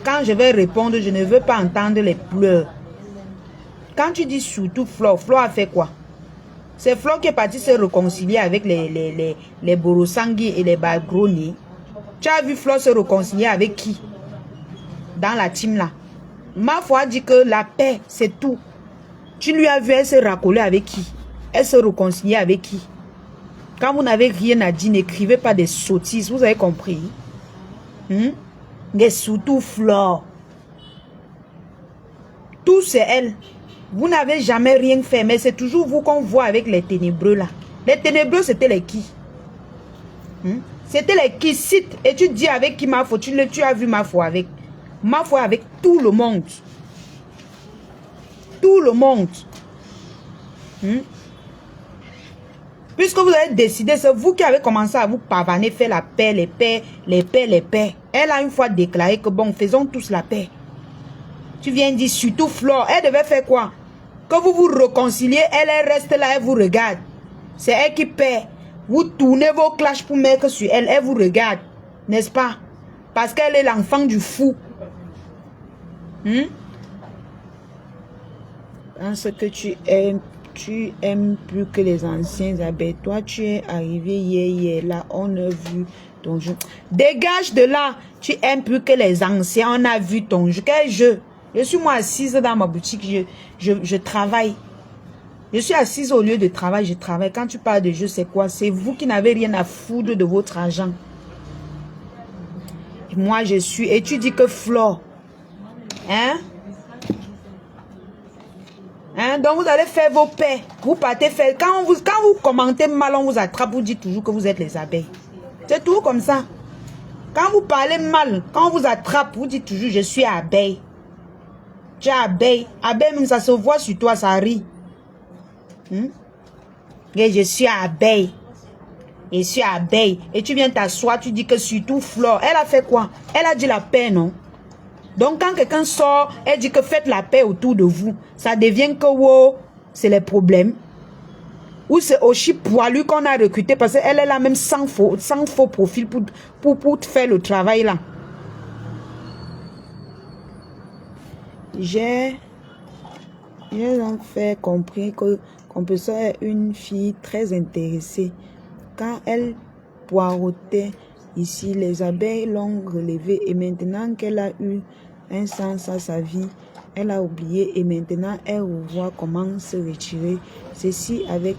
quand je vais répondre, je ne veux pas entendre les pleurs. Quand tu dis surtout Flore, Flore a fait quoi? C'est Flo qui est parti se réconcilier avec les Borosangui et les Bagroni. Tu as vu Flo se réconcilier avec qui? Dans la team là. Ma foi dit que la paix, c'est tout. Tu lui as vu, elle se racoler avec qui? Elle se réconcilier avec qui? Quand vous n'avez rien à dire, n'écrivez pas des sottises. Vous avez compris? Mais surtout Flo. Tout c'est elle. Vous n'avez jamais rien fait, mais c'est toujours vous qu'on voit avec les ténébreux là. Les ténébreux, c'était les qui? C'était les qui citent. Et tu dis avec qui ma foi? Tu as vu ma foi avec? Ma foi avec tout le monde. Tout le monde. Puisque vous avez décidé, c'est vous qui avez commencé à vous pavaner, faire la paix, les paix, les paix, les paix. Elle a une fois déclaré que bon, faisons tous la paix. Tu viens dire surtout Flore. Elle devait faire quoi? Que vous vous réconciliez, elle reste là, elle vous regarde. C'est elle qui paie. Vous tournez vos clashs pour mettre sur elle, elle vous regarde. N'est-ce pas? Parce qu'elle est l'enfant du fou. Pense que tu aimes plus que les anciens abeilles. Toi, tu es arrivé hier, là, on a vu ton jeu. Dégage de là. Tu aimes plus que les anciens, on a vu ton jeu. Quel jeu? Je suis moi assise dans ma boutique, je travaille. Je suis assise au lieu de travail, je travaille. Quand tu parles de jeu, c'est quoi? C'est vous qui n'avez rien à foutre de votre argent. Et moi, je suis... Et tu dis que Flore. Donc, vous allez faire vos paix. Vous partez faire... Quand vous commentez mal, on vous attrape, vous dites toujours que vous êtes les abeilles. C'est tout comme ça. Quand vous parlez mal, quand on vous attrape, vous dites toujours, je suis abeille. Tu es abeille. Abeille, même ça se voit sur toi, ça rit. Et je suis abeille. Je suis abeille. Et tu viens t'asseoir, tu dis que surtout Flore. Elle a fait quoi? Elle a dit la paix, non? Donc quand quelqu'un sort, elle dit que faites la paix autour de vous. Ça devient que wow, c'est les problèmes. Ou c'est aussi poilu qu'on a recruté parce qu'elle est là même sans faux profil pour faire le travail là. J'ai donc fait compris que Compesso est une fille très intéressée. Quand elle poireautait ici, les abeilles l'ont relevée et maintenant qu'elle a eu un sens à sa vie, elle a oublié et maintenant elle revoit comment se retirer. Ceci avec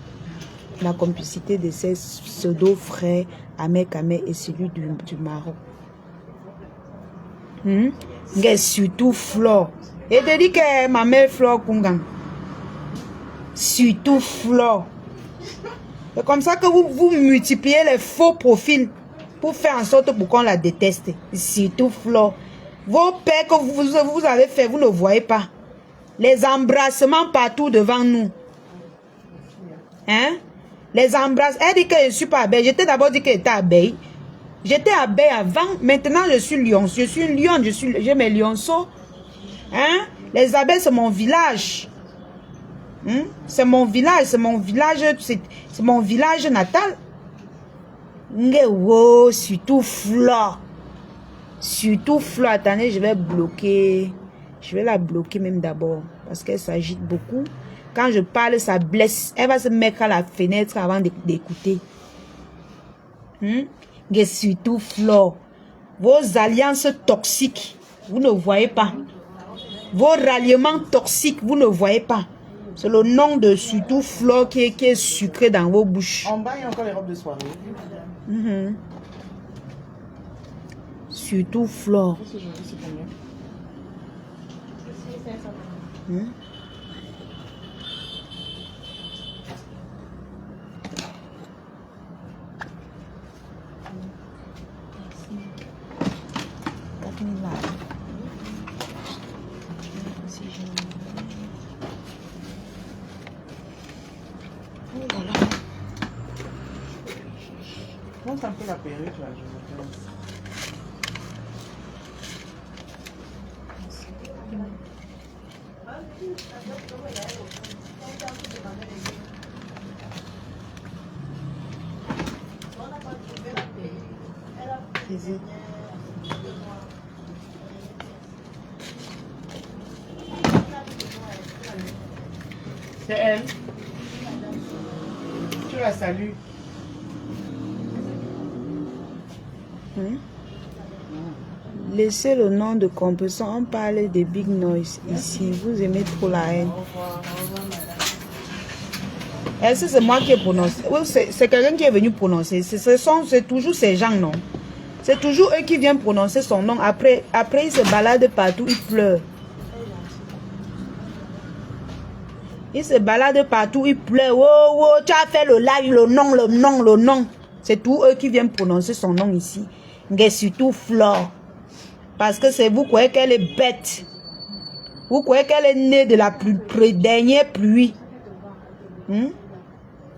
la complicité de ses pseudo-frères Ahmed et celui du Maroc. Mais surtout Flore. Et te dit que ma mère Flore Kungan. Surtout Flore. C'est comme ça que vous multipliez les faux profils pour faire en sorte pour qu'on la déteste. Surtout Flore. Vos pères que vous avez fait, vous ne voyez pas. Les embrassements partout devant nous. Les embrassements. Elle dit que je ne suis pas abeille. J'étais d'abord dit que j'étais abeille. J'étais abeille avant. Maintenant, je suis lion. Je suis une lionne. J'ai mes lionceaux. Les abeilles, c'est mon village. C'est mon village. C'est mon village natal. Wow, surtout Flore. Surtout Flore. Attendez, je vais bloquer. Je vais la bloquer même d'abord. Parce qu'elle s'agite beaucoup. Quand je parle, ça blesse. Elle va se mettre à la fenêtre avant d'écouter. Et surtout Flore. Vos alliances toxiques, vous ne voyez pas. Vos ralliements toxiques, vous ne voyez pas. C'est le nom de surtout Flore qui est sucré dans vos bouches. En bas, il y a encore les robes de soirée. Surtout Flore. C'est joli, c'est combien? Montre un peu la perruque là, je vous pense. C'est elle. la salue. Laissez le nom de composant. On parle de Big Noise ici. Vous aimez trop la haine. Est-ce que c'est moi qui ai prononcé? Oui, c'est quelqu'un qui est venu prononcer. C'est toujours ces gens, non? C'est toujours eux qui viennent prononcer son nom. Après ils se baladent partout, ils pleurent. Ils se baladent partout, ils pleurent. Oh, oh, tu as fait le live, le nom. C'est tout eux qui viennent prononcer son nom ici. Mais surtout Flore. Parce que c'est vous croyez qu'elle est bête. Vous croyez qu'elle est née de la dernière pluie.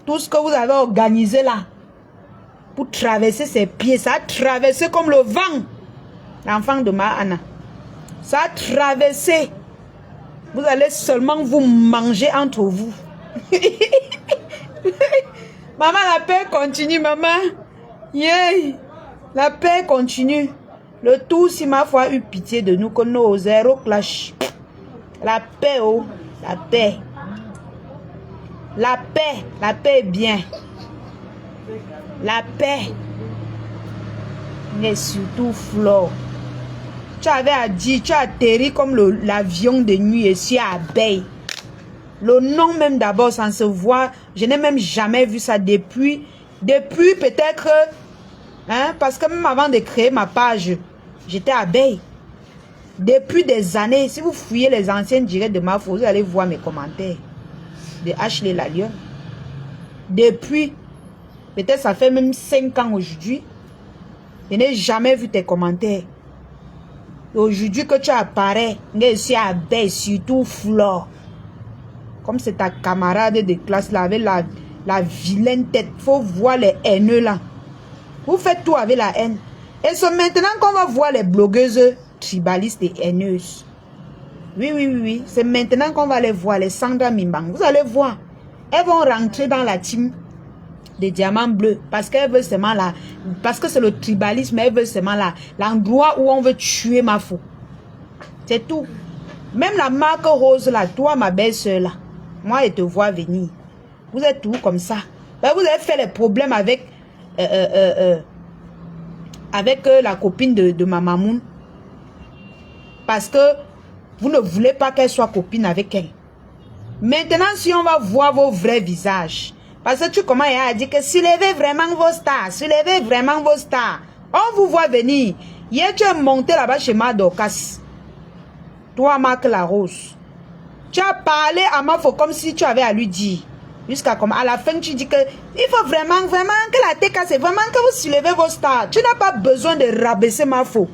Tout ce que vous avez organisé là, pour traverser ses pieds, ça a traversé comme le vent. L'enfant de Mahana. Ça a traversé. Vous allez seulement vous manger entre vous. Maman, la paix continue, maman. Yeah. La paix continue. Le tout, si ma foi a eu pitié de nous, que nos zéro clash. La paix, oh, la paix. La paix est bien. La paix. Mais surtout, Flore. Tu avais à dire, tu as atterri comme l'avion de nuit et sur abeille. Le nom même d'abord, ça se voit. Je n'ai même jamais vu ça depuis peut-être, parce que même avant de créer ma page, j'étais abeille. Depuis des années, si vous fouillez les anciennes directs de ma photo, vous allez voir mes commentaires. De Ashley la Lyon. Depuis, peut-être ça fait même 5 ans aujourd'hui, je n'ai jamais vu tes commentaires. Aujourd'hui que tu apparais, je suis abeille, surtout Flore. Comme c'est ta camarade de classe là, avec la vilaine tête. Il faut voir les haineux là. Vous faites tout avec la haine. Et c'est maintenant qu'on va voir les blogueuses tribalistes et haineuses. Oui. C'est maintenant qu'on va les voir, les Sandra Mimbang. Vous allez voir. Elles vont rentrer dans la team des diamants bleus. Parce qu'elles veulent seulement là. Parce que c'est le tribalisme, elles veulent seulement là. L'endroit où on veut tuer ma fou. C'est tout. Même la marque rose là, toi ma belle-soeur là. Moi, je te vois venir. Vous êtes tout comme ça. Ben, vous avez fait les problèmes avec la copine de ma mamoun. Parce que vous ne voulez pas qu'elle soit copine avec elle. Maintenant, si on va voir vos vrais visages. Parce que tu commences à dire que soulevez vraiment vos stars. Soulevez vraiment vos stars. On vous voit venir. Hier, tu es monté là-bas chez Madorcas. Toi, Marc Larose. Tu as parlé à Mafo comme si tu avais à lui dire. Jusqu'à comme à la fin, tu dis que il faut vraiment que la TK, c'est vraiment que vous soulevez vos stars. Tu n'as pas besoin de rabaisser Mafo.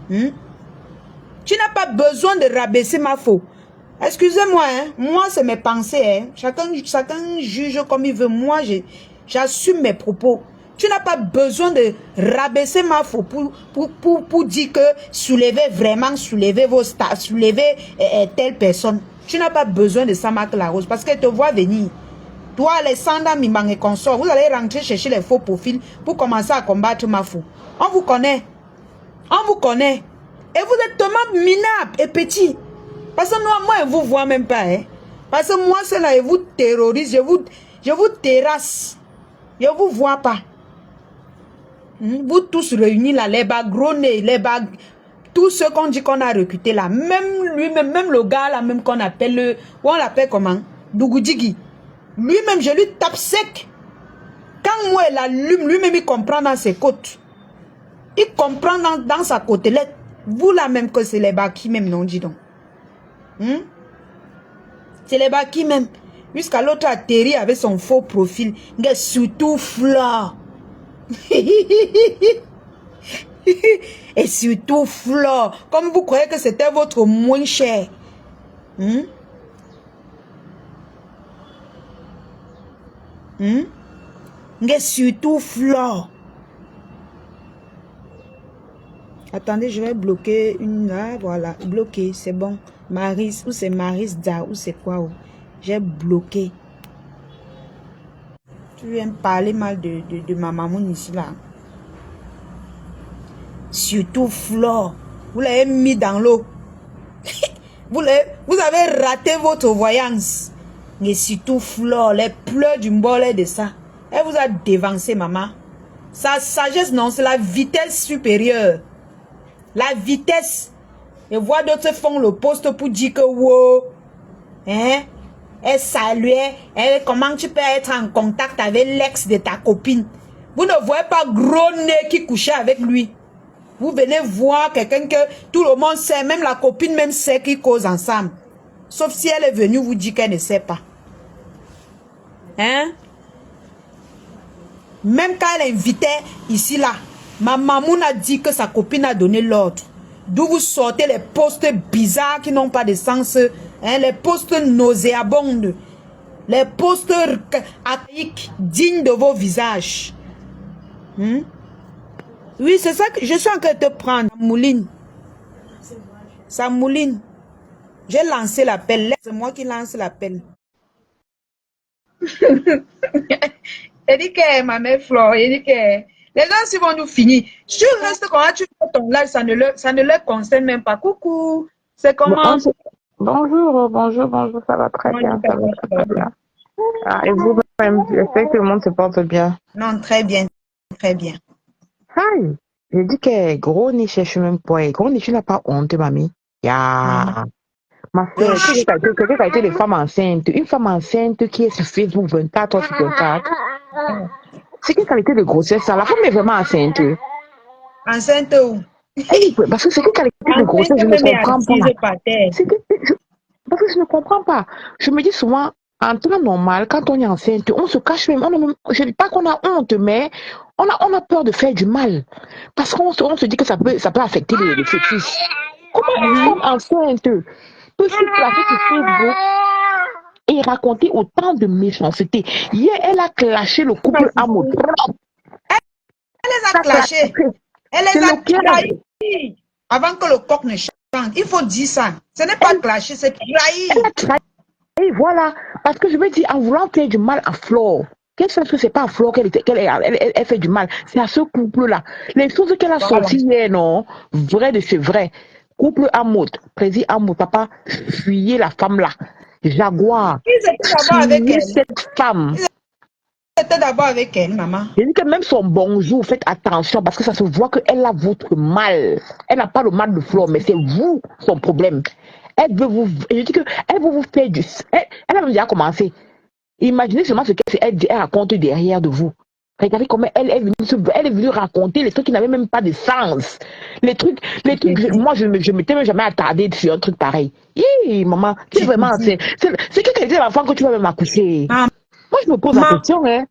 Tu n'as pas besoin de rabaisser Mafo. Excusez-moi, moi c'est mes pensées. Chacun juge comme il veut. Moi, j'assume mes propos. Tu n'as pas besoin de rabaisser Mafo pour dire que soulevez vos stars, soulevez telle personne. Tu n'as pas besoin de ça, Marc Larose, parce qu'elle te voit venir. Toi, Alessandra Mimang et consorts, vous allez rentrer chercher les faux profils pour commencer à combattre Mafo. On vous connaît. On vous connaît. Et vous êtes tellement minable et petit. Parce que moi, je ne vous vois même pas. Parce que moi, c'est là, je vous terrorise, je vous terrasse. Je ne vous vois pas. Vous tous réunis là, les bagues gros nez, les bagues, tous ceux qu'on dit qu'on a recruté là, même lui-même, même le gars là, même qu'on appelle, on l'appelle comment? Dougoudigi. Lui-même, je lui tape sec. Quand moi, il allume, lui-même, il comprend dans ses côtes. Il comprend dans sa côtelette. Vous là même que c'est les bagues qui même, non, dis donc. C'est les bagues qui même. Jusqu'à l'autre atterri avec son faux profil. Mais surtout Flore. Et surtout Flore. Comme vous croyez que c'était votre moins cher. Mais surtout Flore. Attendez, je vais bloquer une là. Voilà, bloqué, c'est bon. Maris, ou c'est Maris Da, ou c'est quoi? J'ai bloqué. Tu viens parler mal de ma maman ici là. Surtout Flore. Vous l'avez mis dans l'eau. Vous avez raté votre voyance. Et surtout Flore, les pleurs du mbolet de ça. Elle vous a dévancé, maman. Sa sagesse, non, c'est la vitesse supérieure. La vitesse. Et voir d'autres font le poste pour dire que, wow, hein, elle saluait, elle, comment tu peux être en contact avec l'ex de ta copine. Vous ne voyez pas gros nez qui couchait avec lui. Vous venez voir quelqu'un que tout le monde sait, même la copine même sait qu'ils causent ensemble. Sauf si elle est venue vous dire qu'elle ne sait pas. Hein? Même quand elle invitait ici là, ma maman a dit que sa copine a donné l'ordre. D'où vous sortez les postes bizarres qui n'ont pas de sens, hein, les postes nauséabondes, les postes archaïques dignes de vos visages. Hmm? Oui, c'est ça que je suis en train de te prendre. Ça mouline. Ça mouline. J'ai lancé l'appel. C'est moi qui lance l'appel. Elle dit que ma mère Flore, elle dit que les gens s'ils vont nous finir. Si tu restes comme ça, tu fais ton live, ça ne leur concerne même pas. Coucou, c'est comment? Bonjour, ça va très bien, ça va très bien. Ah, et vous-même, j'espère que le monde se porte bien. Non, très bien, très bien. Hi, j'ai dit que gros ni cherche même pas. Gros ni, tu n'as pas honte, mamie. Ya. Ma soeur, quelqu'un qui a été des femmes enceintes. Une femme enceinte qui est sur Facebook 24 heures sur 24. C'est quelle qualité de grossesse ça? La femme est vraiment enceinte. Enceinte où? Hey, parce que c'est quelle qualité de grossesse, je ne comprends pas. Parce que je ne comprends pas. Je me dis souvent, en temps normal, quand on est enceinte, on se cache même. Je ne dis pas qu'on a honte, mais on a peur de faire du mal. Parce qu'on se dit que ça peut affecter les fœtus. Comment une femme enceinte peut se placer sur Facebook et raconter autant de méchanceté? Hier, elle a clashé le couple amoureux. Elle les a clashés. Elle les a trahis. Avant que le coq ne chante. Il faut dire ça. Ce n'est pas clasher, c'est trahir. Elle a trahi, voilà. Parce que je me dis, en voulant faire du mal à Flore, qu'est-ce que c'est pas à Flore qu'elle fait du mal? C'est à ce couple-là. Les choses qu'elle a sorties hier, non? Vrai de c'est vrai. Couple Amout, président Amout, papa, fuyez la femme-là. Jaguar. Ils étaient d'abord avec elle. Cette femme. Ils étaient d'abord avec elle, maman. Je dis que même son bonjour, faites attention parce que ça se voit qu'elle a votre mal. Elle n'a pas le mal de Flore, mais c'est vous son problème. Elle veut vous, je dis que elle veut vous faire du, elle a déjà commencé. Imaginez seulement ce qu'elle raconte derrière de vous. Regardez comment elle est venue raconter les trucs qui n'avaient même pas de sens. Les trucs, moi je m'étais même jamais attardée sur un truc pareil. Hi, maman, c'est vraiment, c'est que quel était l'enfant que tu vas même accoucher? Moi je me pose la question, hein.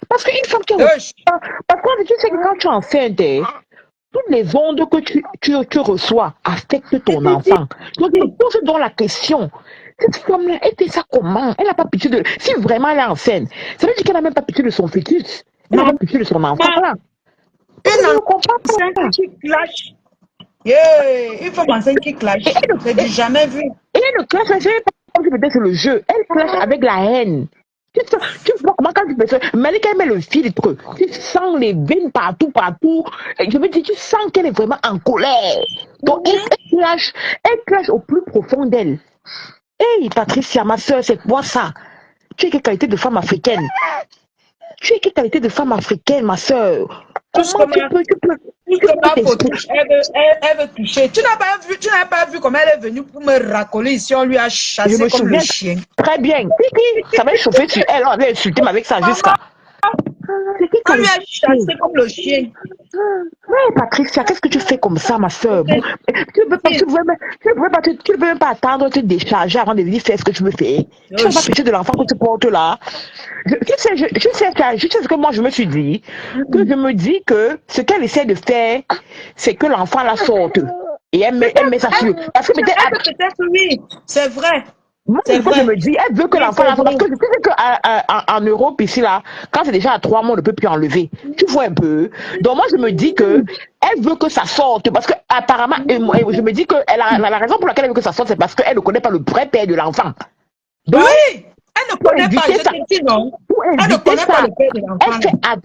Parce qu'une femme qui parce que tu sais que quand tu es enceinte, toutes les ondes que tu reçois affectent ton enfant. Donc, tu te poses donc la question. Cette femme-là, elle fait ça comment? Elle n'a pas pitié de... Si vraiment elle est enceinte, ça veut dire qu'elle n'a même pas pitié de son fœtus. Elle n'a pas pitié de son enfant. Voilà. Une enceinte qui clash. Yeah, une femme enceinte qui clash. C'est du jamais vu. Et elle ne clash, peut-être c'est le jeu. Elle clash avec la haine. Tu vois comment quand tu fais ça, mais quand elle met le filtre, tu sens les veines partout. Je me dis, tu sens qu'elle est vraiment en colère. Donc elle clash au plus profond d'elle. Hey Patricia, ma soeur, c'est quoi ça? Tu es quelle qualité de femme africaine? Tu es quelle qualité de femme africaine, ma soeur? Comment tu peux elle veut toucher. Tu n'as pas vu comment elle est venue pour me racoler ici, on lui a chassé comme le chien. Très bien. Ça va chauffer sur elle, on va insulter avec ça jusqu'à... On lui a chassé comme le chien. Ouais, Patricia, qu'est-ce que tu fais comme ça, ma soeur? Tu ne peux même pas attendre de te décharger avant de venir faire ce que tu veux faire. Tu vas pas pitié de l'enfant que tu portes là. Tu sais ce que moi je me suis dit. Que je me dis que ce qu'elle essaie de faire, c'est que l'enfant la sorte. Et elle met ça sur. Parce que peut-être oui, c'est vrai. Moi, je me dis, elle veut que l'enfant la sorte. Parce que je sais qu'en Europe, ici, là, quand c'est déjà à 3 mois, on ne peut plus enlever. Tu vois un peu. Donc, moi, je me dis que elle veut que ça sorte. Parce que, apparemment, je me dis que la raison pour laquelle elle veut que ça sorte, c'est parce qu'elle ne connaît pas le vrai père de l'enfant. Donc, oui! Elle ne connaît pas, je te dis non. Elle ne connaît pas le père de l'enfant.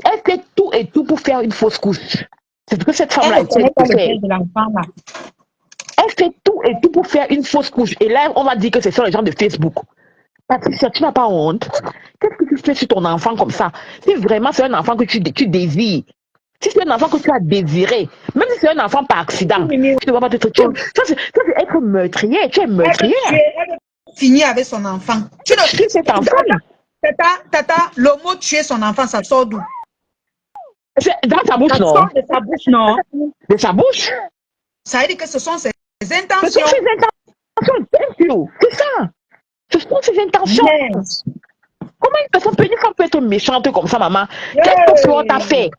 Elle fait tout et tout pour faire une fausse couche. C'est ce que cette femme-là essaie de faire. Elle fait tout et tout pour faire une fausse couche. Et là, on va dire que ce sont les gens de Facebook. Patricia, tu n'as pas honte. Qu'est-ce que tu fais sur ton enfant comme ça? Si vraiment c'est un enfant que tu désires, si c'est un enfant que tu as désiré, même si c'est un enfant par accident, tu ne vas pas te tuer. Ça, c'est être meurtrier. Tu es meurtrière. Elle veut finir avec son enfant. Tu tues cet enfant. Tata, le mot tuer son enfant, ça sort d'où? C'est dans sa bouche, Ça non? sort de sa bouche, non? De sa bouche? Ça veut dire que ce sont ses Ce sont intentions. ses intentions. Thank you. C'est ça. Ce sont ses intentions. Yes. Comment une femme peut être méchante comme ça, maman? Qu'est-ce que Flore t'a fait?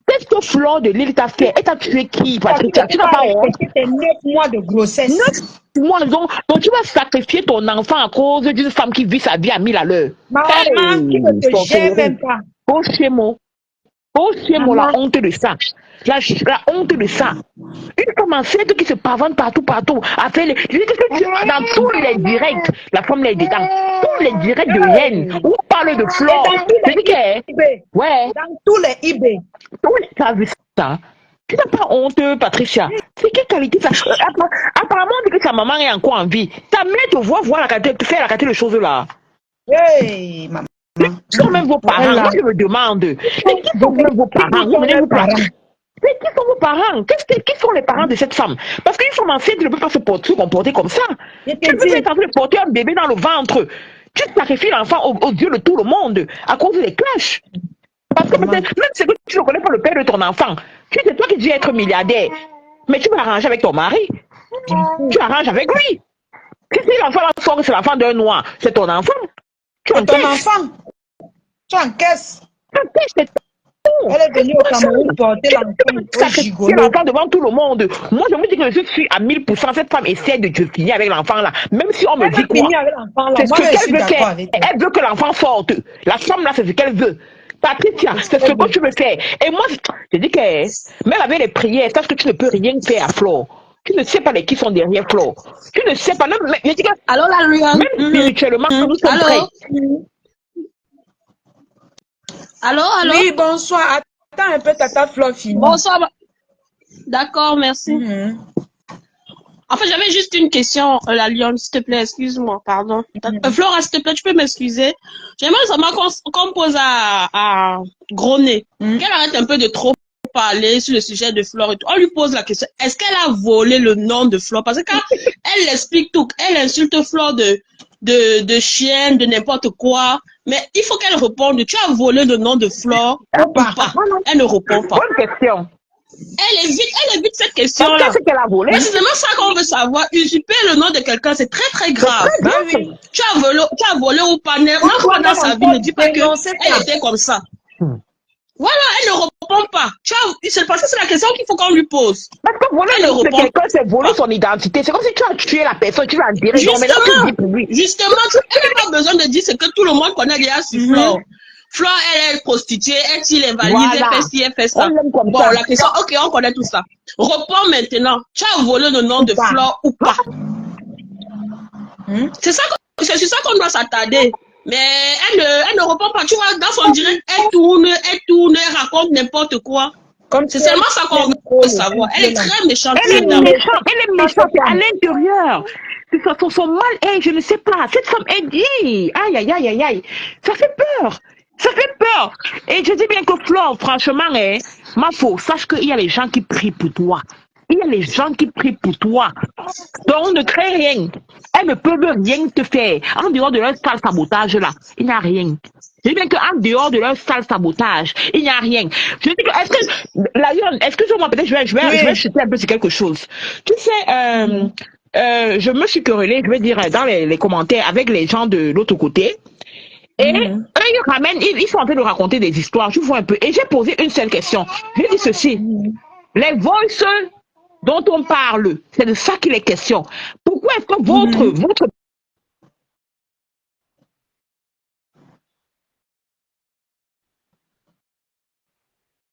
Qu'est-ce que Flore de Lille t'a fait? Et t'as tué qui, Patricia? Tu n'as pas honte? C'était 9 mois de grossesse. 9 mois, donc tu vas sacrifier ton enfant à cause d'une femme qui vit sa vie à 1000 à l'heure. Maman, qui ne te gère même pas. Oh, chez moi. Oh, c'est moi la honte de ça. La honte de ça. Une femme enceinte qui se pavane partout. Dans tous les directs, la femme est dedans. Tous les directs de haine, où on parle de Flore. Je dis que, ouais. Dans tous les eBay. Oui, tu as vu ça. Tu n'as pas honte, Patricia. C'est quelle qualité ça? Apparemment, on dit que sa maman est encore en vie. Ta mère te voit voir la qualité, faire la qualité de choses là. Hey, maman. Qui sont même vos parents? Moi, je me demande. Mais qui sont même vos parents? Mais qui sont vos parents? Qui sont les parents de cette femme? Parce qu'une femme enceinte ne peut pas se comporter comme ça. Tu peux être en train de porter un bébé dans le ventre. Tu sacrifies l'enfant aux yeux de tout le monde à cause des clashs. Parce que même si tu ne connais pas le père de ton enfant, c'est toi qui dis être milliardaire. Mais tu vas arranger avec ton mari. Tu arranges avec lui. Si l'enfant sort que c'est l'enfant d'un noir, c'est ton enfant. Tu ton enfant. Tu encaisses. C'est tout. Elle est venue au Cameroun porter l'enfant. C'est l'enfant devant tout le monde. Moi, je me dis que je suis à 1000%. Cette femme essaie de finir avec l'enfant là. Même si on me dit quoi. C'est ce qu'elle veut faire. Elle veut que l'enfant sorte. La femme là, c'est ce qu'elle veut. Patricia, c'est ce que tu veux faire. Et moi, je dis que même avec les prières, parce que tu ne peux rien faire à Flore. Tu ne sais pas les qui sont derrière Flore. Tu ne sais pas. Alors la Luan. Même spirituellement, nous sommes prêts. Allô? Oui, bonsoir. Attends un peu, Tata Flore finit. Bonsoir. D'accord, merci. En fait, j'avais juste une question, la Lyon, s'il te plaît, excuse-moi, pardon. Flora, s'il te plaît, tu peux m'excuser. J'aimerais savoir qu'on pose à Gros-Nez, qu'elle arrête un peu de trop parler sur le sujet de Flore et tout. On lui pose la question, est-ce qu'elle a volé le nom de Flore? Parce que quand elle explique tout, elle insulte Flore de chienne, de n'importe quoi. Mais il faut qu'elle réponde. Tu as volé le nom de Flore ou pas? Elle ne répond pas. Bonne question. Elle évite cette question-là. Qu'est-ce qu'elle a volé? Précisément ça qu'on veut savoir. Usurper le nom de quelqu'un, c'est très très grave. Oui. Tu as volé ou pas? Même dans sa vie, ne dis pas qu'elle était comme ça. Voilà, elle ne répond pas. C'est parce que c'est la question qu'il faut qu'on lui pose. Parce que voler le nom de quelqu'un, c'est voler son identité. C'est comme si tu as tué la personne, tu vas en dire. Justement, elle n'a pas besoin de dire ce que tout le monde connaît déjà sur Flore. Flore, elle est prostituée, elle tire les valises, elle fait ci, elle fait ça. Bon, la question, ok, on connaît tout ça. Reprends maintenant. Tu as volé le nom de Flore ou pas? C'est sur ça qu'on doit s'attarder. Mais elle ne répond pas. Tu vois, dans son direct, elle tourne, elle raconte n'importe quoi. C'est seulement ça qu'on veut savoir. Elle est très méchante. Elle est méchante à l'intérieur. Son mal est, je ne sais pas. Cette femme est dit, aïe. Ça fait peur. Ça fait peur. Et je dis bien que Flore, franchement, ma faux, sache qu'il y a les gens qui prient pour toi. Il y a les gens qui prient pour toi. Donc, ne crée rien. Elles ne peuvent rien te faire. En dehors de leur sale sabotage, là, il n'y a rien. Je dis bien qu'en dehors de leur sale sabotage, il n'y a rien. Je dis que, Lion, excuse-moi, peut-être je vais chuter un peu sur quelque chose. Tu sais, je me suis querellée, je vais dire, dans les commentaires avec les gens de l'autre côté. Et eux, ils sont en train de raconter des histoires. Je vois un peu. Et j'ai posé une seule question. J'ai dit ceci. Les voices dont on parle, c'est de ça qu'il est question. Pourquoi est-ce que votre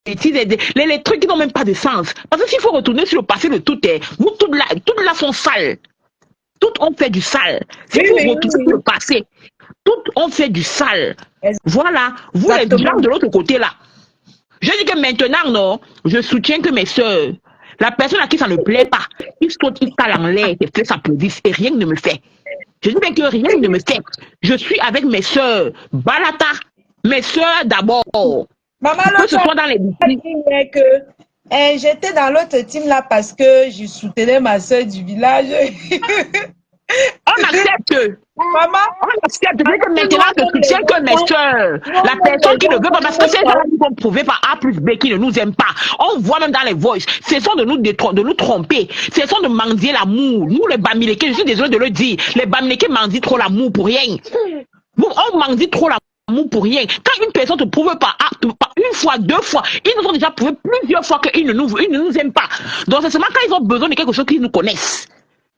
les trucs qui n'ont même pas de sens. Parce que s'il faut retourner sur le passé de toutes là sont sales. Toutes ont fait du sale. S'il faut retourner sur le passé, toutes ont fait du sale. Voilà. Vous les gens de l'autre côté là. Je dis que maintenant, non, je soutiens que mes soeurs, La personne à qui ça ne plaît pas, il saute, il cale en l'air, ses fleurs s'applaudissent et rien ne me fait. Je dis bien que rien ne me fait. Je suis avec mes soeurs. Balata, mes soeurs d'abord. Maman, Que ce soit dans les que j'étais dans l'autre team là parce que je soutenais ma soeur du village. On accepte. Maman, On accepte. Je dis que maintenant, je soutiens que mes soeurs. La personne qui ne veut pas, parce que ces gens-là nous ont prouvé par A plus B qui ne nous aiment pas. On voit même dans les voices. Cessons de nous tromper. Cessons de mendier l'amour. Nous, les Bamileke, je suis désolée de le dire. Les Bamileke mendient trop l'amour pour rien. On mendie trop l'amour pour rien. Quand une personne ne te prouve pas une fois, deux fois, ils nous ont déjà prouvé plusieurs fois qu'ils ne nous aiment pas. Donc c'est seulement quand ils ont besoin de quelque chose qu'ils nous connaissent.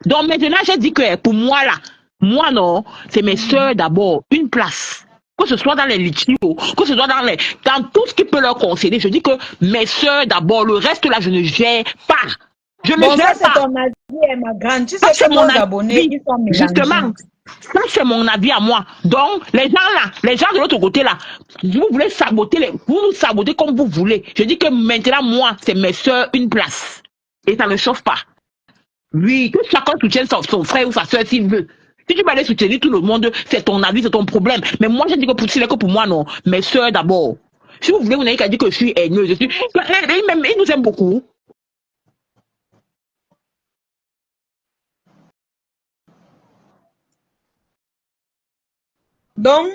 Donc maintenant, j'ai dit que pour moi là, moi non, c'est mes soeurs d'abord, une place. Que ce soit dans les litiges, que ce soit dans tout ce qui peut leur concéder. Je dis que mes soeurs d'abord, le reste là, je ne gère pas. Je ne gère ça, pas. c'est ton avis, ma grande. Tu sais que nos abonnés, ils sont mélangés. Justement, ça c'est mon avis à moi. Donc, les gens de l'autre côté là, vous voulez saboter, vous nous sabotez comme vous voulez. Je dis que maintenant, moi, c'est mes soeurs, une place. Et ça ne chauffe pas. Oui, que chacun soutienne son frère ou sa soeur s'il veut. Si tu vas aller soutenir tout le monde, c'est ton avis, c'est ton problème. Mais moi, je dis que pour moi, non. Mes soeurs d'abord. Si vous voulez, vous n'avez qu'à dire que je suis haineuse. Ils nous aiment beaucoup. Donc,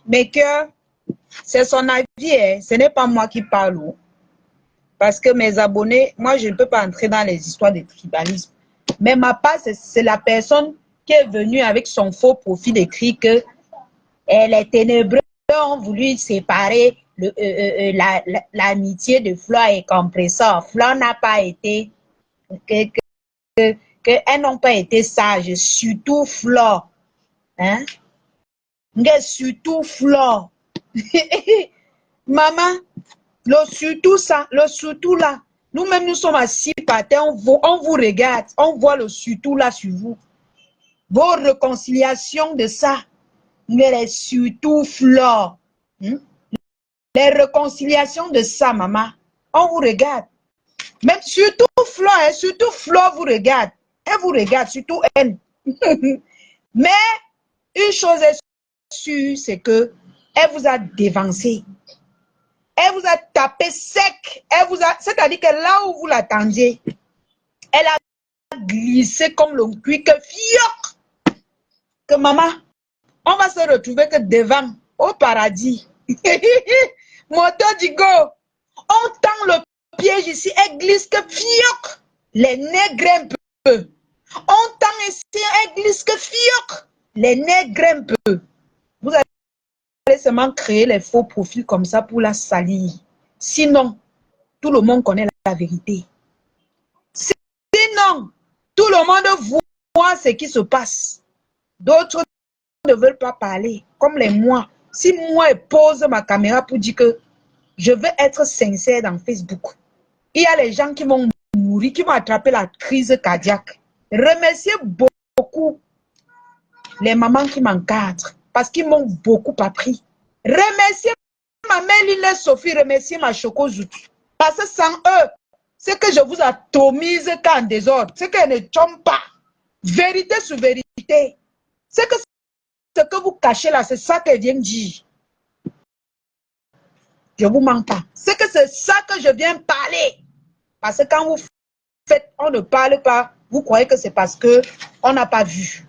mes cœurs, c'est son avis, hein. Ce n'est pas moi qui parle. Parce que mes abonnés, moi, je ne peux pas entrer dans les histoires de tribalisme. Mais ma part, c'est la personne qui est venue avec son faux profil écrit que les ténébreux ont voulu séparer l'amitié de Flore et Compressor. Flore n'a pas été, elles n'ont pas été sages, surtout Flore. Hein? Surtout Flore. Maman, le surtout là, nous-mêmes nous sommes assis par terre, on vous regarde, on voit le surtout là sur vous. Vos réconciliations de ça, mais les surtout Flore. Les réconciliations de ça, maman, on vous regarde. Même surtout Flore vous regarde. Elle vous regarde, surtout elle. Mais une chose est sûre, c'est que elle vous a dévancé. Elle vous a tapé sec. C'est-à-dire que là où vous l'attendiez, elle a glissé comme le cuir que fioc. Que maman, on va se retrouver que devant, au paradis. Moto Digo, on tend le piège ici, elle glisse que fioc. Les nez grimpent. On tend ici, elle glisse que fioc. Les nez grimpent. Vous allez seulement créer les faux profils comme ça pour la salir. Sinon, tout le monde connaît la vérité. Sinon, tout le monde voit ce qui se passe. D'autres ne veulent pas parler, comme les moi. Si moi, je pose ma caméra pour dire que je veux être sincère dans Facebook, il y a les gens qui vont mourir, qui vont attraper la crise cardiaque. Remerciez beaucoup les mamans qui m'encadrent, parce qu'ils m'ont beaucoup appris. Remerciez ma mère Lila Sophie, remerciez ma Choco Zoutou. Parce que sans eux, c'est que je vous atomise qu'en désordre, c'est qu'elles ne tombent pas. Vérité sur vérité. C'est que ce que vous cachez là, c'est ça qu'elle vient dire. Je ne vous mens pas. C'est que c'est ça que je viens parler. Parce que quand vous faites, on ne parle pas, vous croyez que c'est parce qu'on n'a pas vu.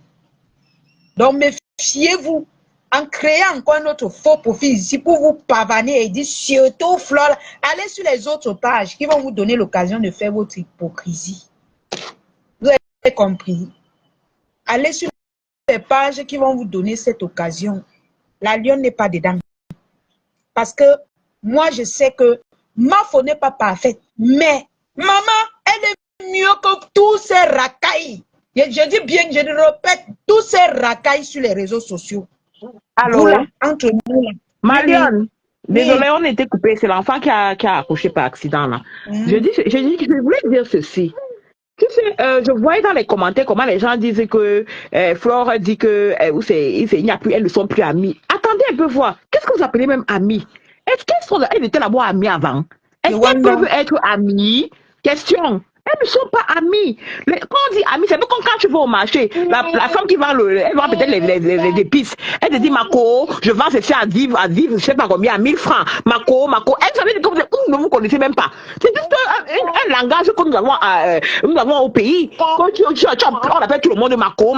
Donc, méfiez-vous. En créant encore un autre faux profil ici pour vous pavaner et dire surtout Flore, allez sur les autres pages qui vont vous donner l'occasion de faire votre hypocrisie. Vous avez compris? Allez sur les pages qui vont vous donner cette occasion. La lionne n'est pas dedans. Parce que moi, je sais que ma faute n'est pas parfaite. Mais maman, elle est mieux que tous ces racailles. Je dis bien, je le répète, tous ces racailles sur les réseaux sociaux. Allô? Là, entre nous. Marion, désolé, Oui. on était coupé. C'est l'enfant qui a accouché par accident là. Je voulais dire ceci. Tu sais, je voyais dans les commentaires comment les gens disent que Flore dit que il n'y a plus, elles ne sont plus amies. Attendez un peu voir. Qu'est-ce que vous appelez même amies? Est-ce qu'elles étaient d'abord amies avant? Est-ce qu'elles peuvent être amies? Question. Elles ne sont pas amies. Quand on dit amies, c'est comme quand tu vas au marché. La femme qui vend elle vend peut-être les épices. Elle te dit, Mako, je vends ceci à vivre, je sais pas combien, à 1000 francs. Mako. Elle savait que vous ne vous connaissez même pas. C'est juste un langage que nous avons au pays. Quand on appelle tout le monde Mako.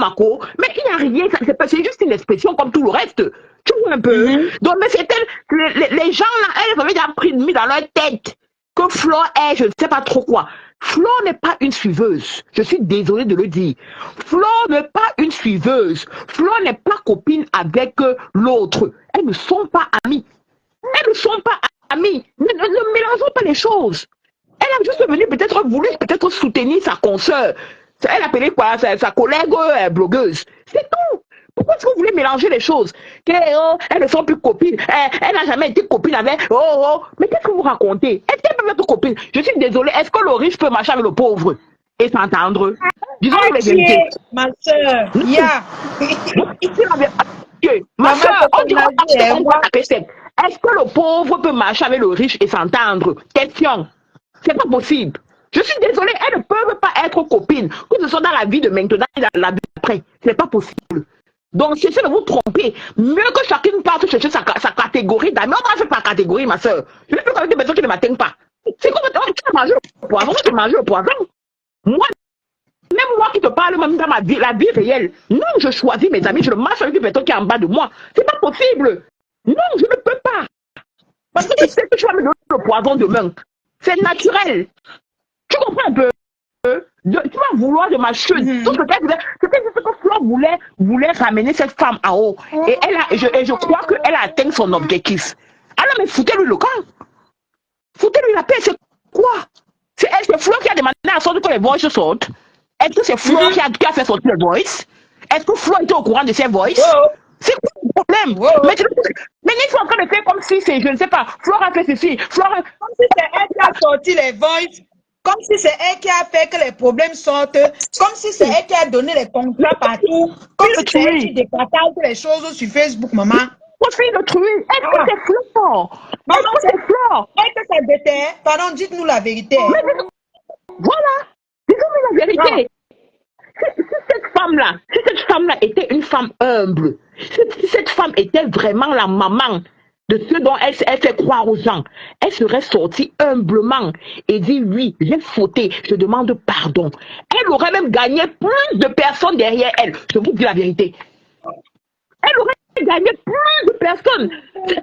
Mais il n'y a rien, c'est juste une expression comme tout le reste. Tu vois un peu. Donc, mais c'était les gens là, elles avaient déjà mis dans leur tête que Flo est, je ne sais pas trop quoi. Flo n'est pas une suiveuse. Je suis désolée de le dire. Flo n'est pas une suiveuse. Flo n'est pas copine avec l'autre. Elles ne sont pas amies. Elles ne sont pas amies. Ne mélangeons pas les choses. Elle a juste venu peut-être soutenir sa consoeur. Elle appelait quoi sa collègue blogueuse. C'est tout. Pourquoi est-ce que vous voulez mélanger les choses? Elles ne sont plus copines. Elle n'a jamais été copine avec. Mais qu'est-ce que vous racontez? Est-ce qu'elle peut être copine? Je suis désolée. Est-ce que le riche peut marcher avec le pauvre et s'entendre? Disons-nous les vérités. Ma soeur, Ma soeur, on dirait est-ce que le pauvre peut marcher avec le riche et s'entendre? Question. C'est pas possible. Je suis désolée, elles ne peuvent pas être copines, que ce soit dans la vie de maintenant et dans la vie d'après. C'est pas possible. Donc, cessez de vous tromper. Mieux que chacune parte chercher sa catégorie d'amis. On va faire par catégorie, ma soeur. Je ne peux pas avec des personnes qui ne m'atteignent pas. C'est comme tu as mangé le poivron, tu as mangé le poivron. Même moi qui te parle, même dans la vie réelle. Non, je choisis mes amis, je ne marche avec une personne qui est en bas de moi. C'est pas possible. Non, je ne peux pas. Parce que tu sais que tu vas me donner le poivron demain. C'est naturel. Tu comprends un peu? Tu vas vouloir de ma chute. Tout ce que Flo voulait ramener cette femme en haut. Et je crois qu'elle a atteint son objectif. Alors, mais foutez-lui le camp. Foutez-lui la paix. C'est quoi? C'est Flo qui a demandé à sortir que les voices sortent. Est-ce que c'est Flo qui a fait sortir les voices? Est-ce que Flo était au courant de ces voices? C'est quoi le problème? Mais ils sont en train de faire comme si c'est, je ne sais pas, Flo a fait ceci. Comme si c'est elle qui a sorti les voices. Comme si c'est elle qui a fait que les problèmes sortent. Comme si c'est elle qui a donné les contrats partout. Comme si c'est elle qui départage les choses sur Facebook, maman. Est-ce que c'est Flo? Maman, c'est Flo. Est-ce que ça déterre? Pardon, dites-nous la vérité. Voilà. Dites-nous la vérité. Si cette femme-là était une femme humble, si cette femme était vraiment la maman de ce dont elle fait croire aux gens, elle serait sortie humblement et dit oui, j'ai fauté, je demande pardon. Elle aurait même gagné plus de personnes derrière elle. Je vous dis la vérité. Elle aurait gagné plus de personnes.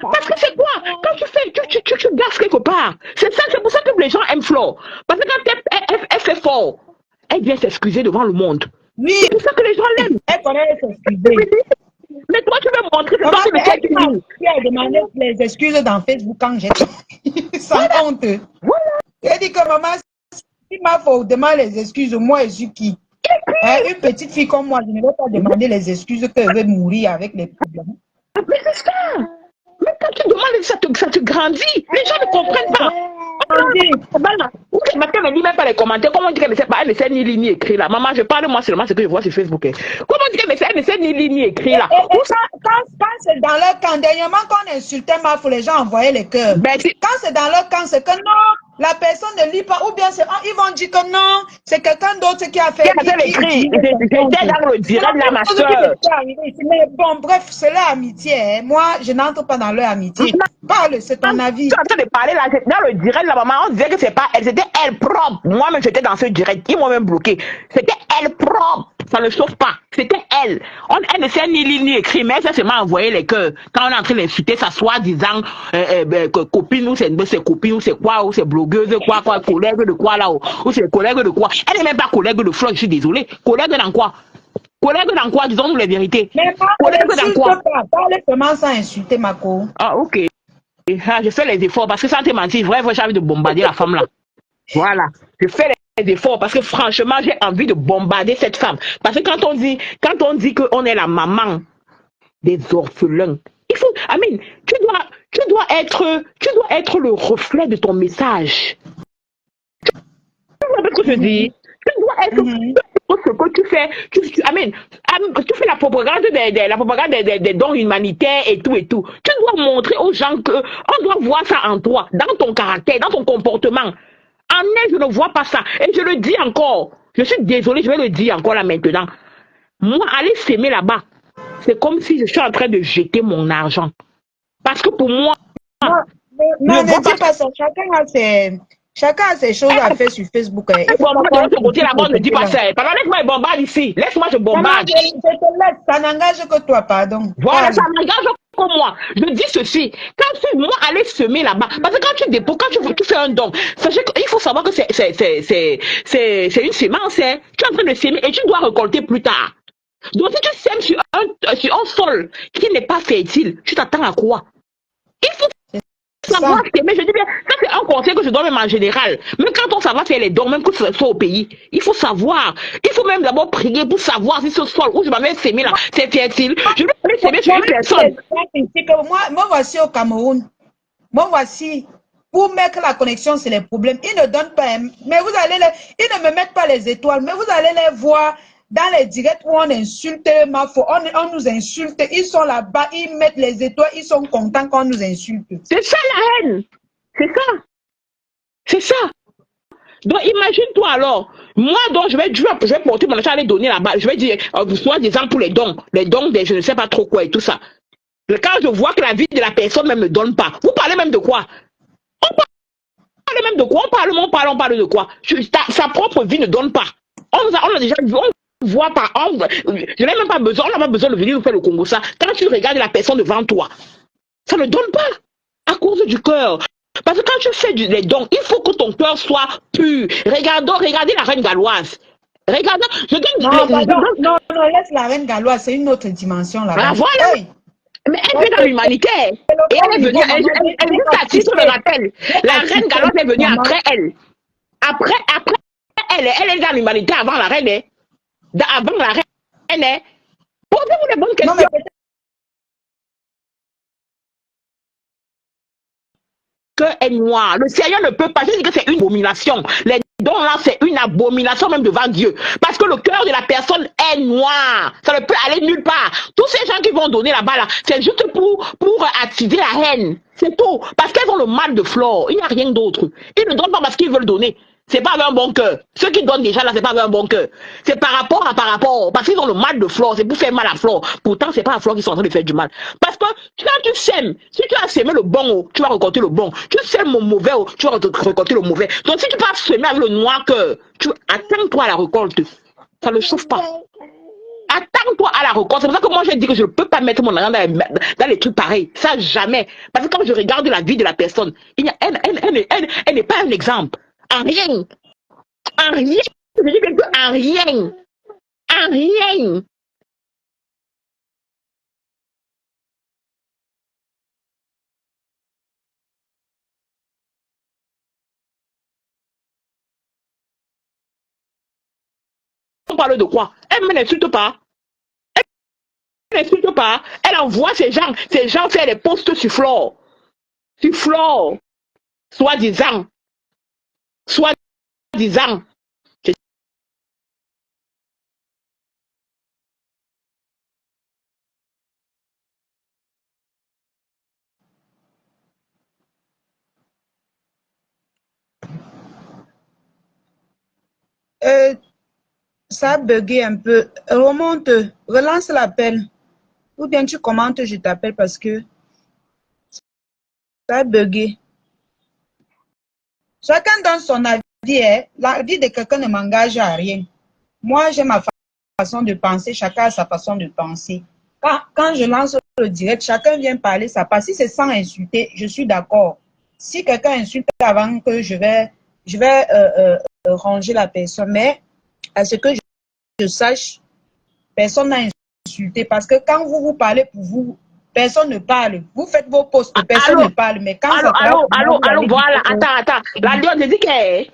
Parce que c'est quoi? Quand tu gasses quelque part. C'est pour ça que les gens aiment Flo. Parce que quand elle fait fort, elle vient s'excuser devant le monde. Oui. C'est pour ça que les gens l'aiment. Elle connaît s'excuser. Mais toi, tu veux montrer que toi, tu me qui a demandé les excuses dans Facebook quand j'étais sans honte. Voilà. Elle dit que maman, si ma faute demande les excuses, moi, je suis qui? Une petite fille comme moi, je ne vais pas demander les excuses qu'elle veut mourir avec les problèmes. Mais c'est ça. Mais quand tu demandes, ça te grandit. Les gens ne comprennent pas. Parce qu'elle ne lit même pas les commentaires. Comment dire qu'elle ne sait pas? Elle ne sait ni lire ni écrire là. Maman, je parle moi seulement ce que je vois sur Facebook. Comment dire qu'elle ne sait ni lire ni écrire là? Quand c'est dans leur camp, dernièrement, quand on insultait Maf, les gens envoyaient les cœurs. Quand c'est dans leur camp, c'est que non, la personne ne lit pas. Ou bien ils vont dire que non, c'est quelqu'un d'autre qui a fait. J'étais dans le direct là, ma soeur. Mais bon, bref, c'est leur amitié. Moi, je n'entre pas dans leur amitié. Parle, c'est ton avis. Tu es en train de parler là, dans le direct, la maman, on disait que c'est pas elle, c'était elle propre. Moi-même, j'étais dans ce direct, ils m'ont même bloqué. C'était elle propre. Ça ne chauffe pas. C'était elle. Elle ne sait ni lire ni écrire, mais elle s'est seulement envoyé les cœurs. Quand on est en train d'insulter sa soi-disant copine, ou c'est copine, ou c'est quoi, ou c'est blogueuse, quoi, collègue de quoi là, ou c'est collègue de quoi. Elle n'est même pas collègue de Flo, je suis désolée. Collègue dans quoi? Collègue dans quoi? Disons-nous les vérités. Mais collègue dans quoi? Parle seulement sans insulter Mako. Ah, ok. Je fais les efforts parce que sans te mentir, vrai, j'ai envie de bombarder la femme là. Voilà. Je fais les efforts parce que franchement, j'ai envie de bombarder cette femme. Parce que quand on dit qu'on est la maman des orphelins, il faut, Amine, tu dois être le reflet de ton message. Tu vois ce que je dis? Tu dois être ce que tu fais. Tu fais la propagande des dons humanitaires et tout. Tu dois montrer aux gens que on doit voir ça en toi, dans ton caractère, dans ton comportement. En elle, je ne vois pas ça. Et je le dis encore. Je suis désolée, je vais le dire encore là maintenant. Moi, aller s'aimer là-bas, c'est comme si je suis en train de jeter mon argent. Parce que pour moi, Non, ne dis pas ça. Chacun a ses choses à faire sur Facebook. Il faut bombarde pas de l'autre côté là-bas, ne dis pas là. ça. Pardon, laisse-moi bombarder ici. Laisse-moi, je Maman, bombarde. je te laisse. Ça n'engage que toi, pardon. Voilà, Parle. ça m'engage comme moi. Je dis ceci. Quand tu, moi, aller semer là-bas, parce que quand tu déposes, quand tu fais un don, sachez qu'il faut savoir que c'est une semence, hein. Tu es en train de semer et tu dois récolter plus tard. Donc, si tu sèmes sur un sol qui n'est pas fertile, tu t'attends à quoi? Il faut savoir s'aimer. Je dis bien, ça c'est un conseil que je donne même en général. Même quand on va faire les dons, même que ce soit au pays, il faut savoir. Il faut même d'abord prier pour savoir si ce sol où je m'avais s'aimer là, c'est fertile. Je vais aller s'aimer sur une personne. Moi, voici au Cameroun. Moi, voici. Pour mettre la connexion, c'est les problèmes. Ils ne donnent pas. Mais vous allez ils ne me mettent pas les étoiles, mais vous allez les voir dans les directs où on insulte on nous insulte. Ils sont là-bas, ils mettent les étoiles, ils sont contents qu'on nous insulte. C'est ça la haine. C'est ça. C'est ça. Donc imagine-toi alors, moi donc je vais porter mon argent, aller donner là-bas, je vais dire, soi-disant pour les dons des je ne sais pas trop quoi et tout ça. Quand je vois que la vie de la personne même ne donne pas, vous parlez même de quoi? On parle même de quoi? On parle de quoi? Sa propre vie ne donne pas. On a déjà vu, on voit pas, je n'ai même pas besoin, on n'a pas besoin de venir nous faire le Congo ça. Quand tu regardes la personne devant toi, ça ne donne pas à cause du cœur. Parce que quand tu fais les dons, il faut que ton cœur soit pur. Regardez la reine galloise. Regardez, non, laisse la reine galloise, c'est une autre dimension là-bas. Ah, voilà. Hey. Mais elle vient dans l'humanité. Et elle est venue, elle est à titre de rappel. La reine galloise est venue après elle. Après elle est dans l'humanité avant la reine. Avant la reine. Posez-vous les bonnes questions. Cœur est noir. Le Seigneur ne peut pas. Je dis que c'est une abomination. Les dons là, c'est une abomination même devant Dieu. Parce que le cœur de la personne est noir. Ça ne peut aller nulle part. Tous ces gens qui vont donner là-bas, là, c'est juste pour attiser la haine. C'est tout. Parce qu'elles ont le mal de flore. Il n'y a rien d'autre. Ils ne donnent pas parce qu'ils veulent donner. C'est pas avec un bon cœur. Ceux qui donnent déjà là, c'est pas avec un bon cœur. C'est par rapport. Parce qu'ils ont le mal de flore. C'est pour faire mal à flore. Pourtant, c'est pas la flore qui sont en train de faire du mal. Parce que quand tu sèmes, si tu as sémé le bon, tu vas récolter le bon. Tu sèmes le mauvais, tu vas récolter le mauvais. Donc si tu vas semer avec le noir cœur, attends-toi à la récolte. Ça ne chauffe pas. Attends-toi à la récolte. C'est pour ça que moi je dis que je ne peux pas mettre mon argent dans les trucs pareils. Ça jamais. Parce que quand je regarde la vie de la personne, elle n'est pas un exemple. En rien. En rien. Je dis quelque chose, en rien. En rien. On parle de quoi? Elle ne m'insulte pas. Elle n'insulte pas. Elle envoie ces gens faire des posts sur Flore. Sur Flore. Soi-disant. Soi-disant. Ça a bugué un peu. Remonte, relance l'appel. Ou bien tu commentes, je t'appelle parce que ça a bugué. Chacun donne son avis. Hein. L'avis de quelqu'un ne m'engage à rien. Moi, j'ai ma façon de penser. Chacun a sa façon de penser. Quand je lance le direct, chacun vient parler sa part. Si c'est sans insulter, je suis d'accord. Si quelqu'un insulte avant que je vais ranger la personne. Mais à ce que je sache, personne n'a insulté. Parce que quand vous parlez pour vous, personne ne parle. Vous faites vos posts, personne ne parle. Mais quand allô, voilà. Attends. La Lyon, je dis que...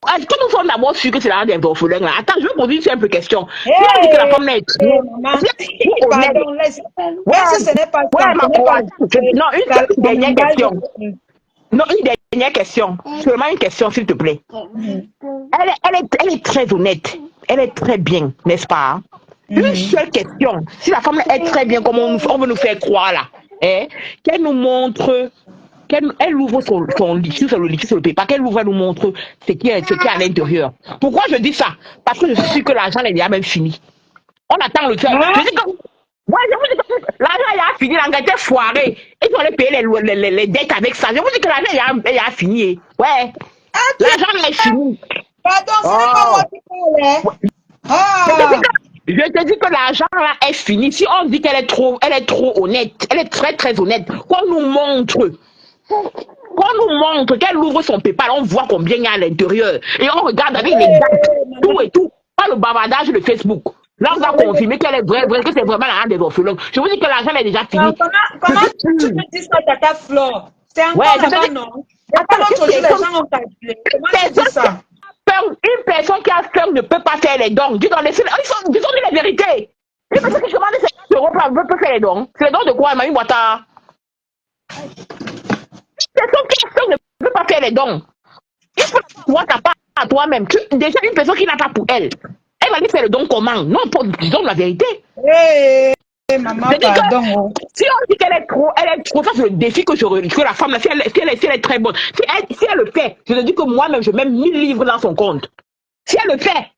Quand nous sommes d'abord sûrs que c'est la des orphelins là. Attends, je vais poser une simple question. Si on dit que la femme est pardon, laisse. Ce n'est pas ça. Non, une dernière question. Non, une dernière question. Seulement une question, s'il te plaît. Elle est très honnête. Elle est très bien, n'est-ce pas? Une seule question. Si la femme est très bien, comme on veut nous faire croire là, qu'elle nous montre elle ouvre son liquide sur le liquide sur le PayPal, qu'elle ouvre, elle nous montre ce qui est à l'intérieur. Pourquoi je dis ça? Parce que je suis sûr que l'argent est déjà même fini. On attend le truc. Je dis que, ouais, je vous dis que l'argent est fini, l'engagement est foiré. Et tu allais payer les dettes avec ça. Je vous dis que l'argent est fini. Ouais. L'argent est fini. Pardon, ce n'est pas moi qui parle. Ah. Je te dis que l'argent là est fini. Si on dit qu'elle est trop honnête, elle est très très honnête. Qu'on nous montre qu'elle ouvre son PayPal, on voit combien il y a à l'intérieur. Et on regarde avec les dates, tout et tout. Pas le bavardage de Facebook. Là, on va confirmer qu'elle est vraie, que c'est vraiment l'argent des orphelins. Je vous dis que l'argent est déjà fini. Comment tu me dis ça, Tata Flore? C'est encore là-bas, non? Attends, l'autre jour, les gens ont calculé. Comment tu dis ça? Une personne qui a peur ne peut pas faire les dons. Dis donc, ils ont dit la vérité. Une personne qui demande 50 euros peut faire les dons. C'est les dons de quoi, Mamie Boita? Une personne qui a peur ne peut pas faire les dons. Il faut voir ta part à toi-même. Déjà, une personne qui n'a pas pour elle, elle va lui faire le don comment? Non, disons la vérité. Maman, pardon. Si on dit qu'elle est trop, ça c'est le défi que la femme, là, si elle est très bonne, si elle le fait, je te dis que moi-même, je mets 1000 livres dans son compte. Si elle le fait,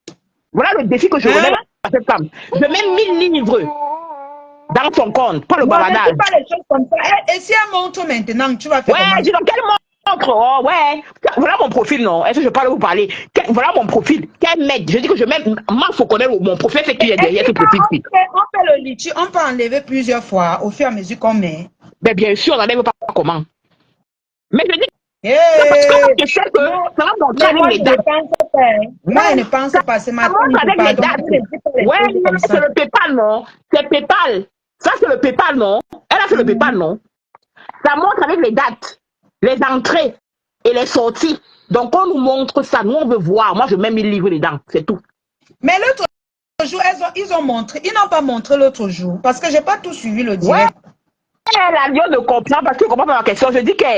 voilà le défi que je remets à cette femme. Je mets 1000 livres dans son compte, pas le bavardage. Pas les choses comme ça. Et si elle montre maintenant, tu vas faire comment? Dis donc, quelle montre? Oh, ouais. Voilà mon profil, non? Est-ce que je parle vous parler? Voilà mon profil. Qu'elle m'aide. Je dis que je mets. Moi, il faut connaître mon profil, c'est qui est derrière ce profil. On fait le litchi, on peut enlever plusieurs fois au fur et à mesure qu'on met. Mais bien sûr, on n'enlève pas comment. Mais je dis. Parce que je sais que ça va montrer avec les dates. Moi, je ne pense pas. C'est ma montre avec les dates. Ouais, c'est le PayPal, non? C'est PayPal. Ça, c'est le PayPal, non? Elle a fait le PayPal, non? Ça montre avec les dates, les entrées et les sorties. Donc, on nous montre ça. Nous, on veut voir. Moi, je mets 1000 livres dedans. C'est tout. Mais l'autre jour, ils ont montré. Ils n'ont pas montré l'autre jour. Parce que je n'ai pas tout suivi le direct. Ouais, la Lyon ne comprend parce que je comprends pas ma question. Je dis que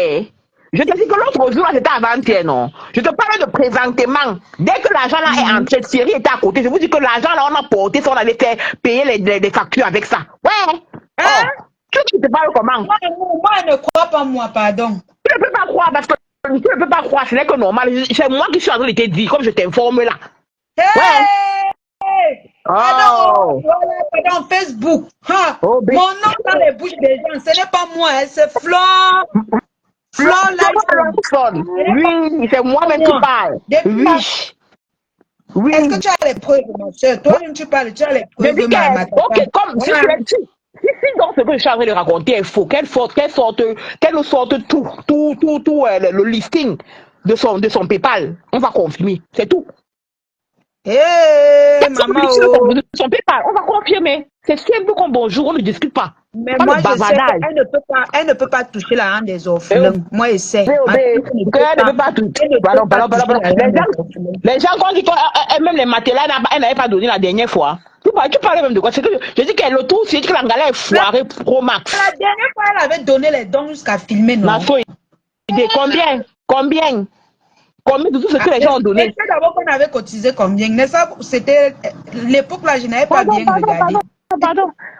l'autre jour, c'était avant-hier, non? Je te parle de présentement. Dès que l'argent là est entré, Thierry était à côté. Je vous dis que l'argent là, on a porté, on allait faire payer les factures avec ça. Ouais. Tu te parles comment? Moi, je ne crois pas, moi, pardon. Tu ne peux pas croire parce que tu ne peux pas croire, ce n'est que normal. C'est moi qui suis en train de te dire, comme je t'informe là. Pardon, pardon, Facebook. Mon nom dans les bouches des gens, ce n'est pas moi, c'est Flore. Flore Lifestyle. Oui, c'est moi-même qui parle. Oui. Est-ce que tu as les preuves, ma soeur? Toi-même, tu parles, tu as les preuves de ma ok, comme si donc ce que je suis en train de raconter est faux, qu'elle nous sorte tout le listing de son PayPal, on va confirmer, c'est tout. Maman, de son PayPal, on va confirmer. C'est simple comme bonjour, on ne discute pas. Mais moi, je sais qu'elle ne peut pas toucher la rente des orphelins. Moi, je sais. Elle ne peut pas toucher. Les gens, quand ils disent même les matelas, elle n'avait pas donné la dernière fois. Tu parlais même de quoi? C'est que je dis qu'elle le tout, c'est que l'angala est foirée pro max. La dernière fois, elle avait donné les dons jusqu'à filmer, non? Combien de tout ce que les gens ont donné? C'est d'abord qu'on avait cotisé combien? C'était l'époque là, je n'avais pas bien regardé.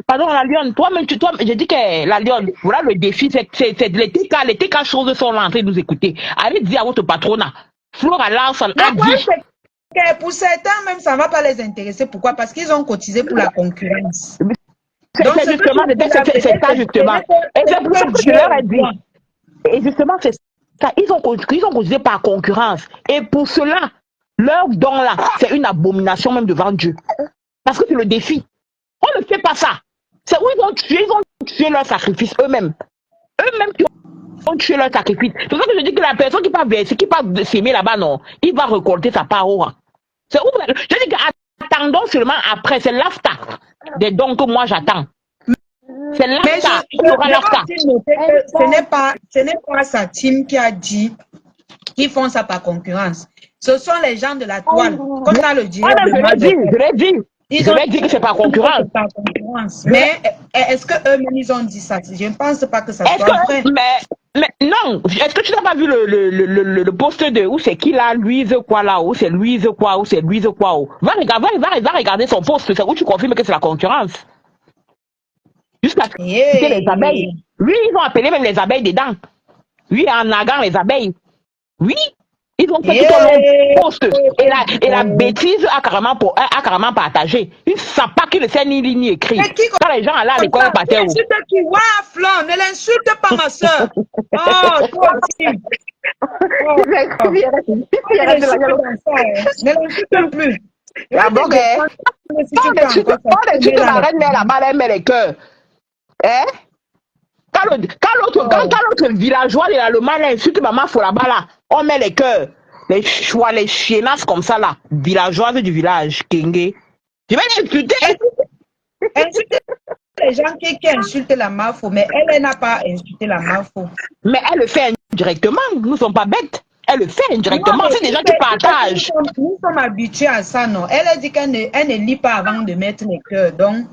Pardon, la Lyon, toi-même, je dis que la Lyon, voilà le défi, c'est les TK choses sont là en train de nous écouter. Allez dire à votre patronat, Flora Larson a dit. Pour certains, même, ça ne va pas les intéresser. Pourquoi? Parce qu'ils ont cotisé pour la concurrence. C'est ça, justement. Et c'est pour ça que je leur ai dit. Et justement, c'est ça. Ils ont cotisé par concurrence. Et pour cela, leur don là, c'est une abomination même devant Dieu. Parce que c'est le défi. On ne fait pas ça. C'est où ils ont tué leur sacrifice eux-mêmes. Eux-mêmes qui ont tué leur sacrifice. C'est pour ça que je dis que la personne qui va verser, qui va s'aimer là-bas, non, il va récolter sa part. C'est où? Je dis qu'attendons seulement après. C'est l'AFTA des dons que moi j'attends. C'est l'AFTA. Ce n'est pas sa team qui a dit qu'ils font ça par concurrence. Ce sont les gens de la toile. Comme ça le dit. Je l'ai dit. Je vais dire que c'est par concurrence. Mais est-ce qu'eux-mêmes, ils ont dit ça? Je ne pense pas que ça soit vrai. Mais non, est-ce que tu n'as pas vu le post de où c'est qui là, Louise quoi là, où c'est Louise quoi, où c'est Louise quoi, où. Va regarder son post, c'est où tu confirmes que c'est la concurrence. Jusqu'à citer les abeilles. Lui, ils ont appelé même les abeilles dedans. Oui, en naguant les abeilles. Oui, ils ont fait tout un long post. Et la bêtise a carrément partagé. Une sapa qui ne sait ni lire ni écrire. Mais qui Quand les gens allaient à comme l'école, ça? ils partaient Tu où? insultes qui? Waouh, Flan, ne l'insulte pas, ma soeur. Oh, toi aussi. Oh, oh. On ne l'insulte dans ça. Hein. Ne l'insulte plus. Je La vais te bloque, hein? descendre si tu fais encore ça. Quand Tu te mets dans ma les reine met là-bas, elle met les cœurs. Hein? Quand oh. l'autre villageois, le mal insulte maman, faut là-bas, là, on met les cœurs. Les choix, les chiennasses comme ça, là. Villageoise du village, Kenge. Je vais l'insulter. Insulte les gens qui insultent la Mafo, mais elle n'a pas insulté la Mafo. Mais elle le fait indirectement. Nous ne sommes pas bêtes. Elle le fait Non, indirectement. mais C'est des gens qui partagent. nous sommes habitués à ça, non? Elle a dit qu'elle ne lit pas avant de mettre les cœurs. Donc,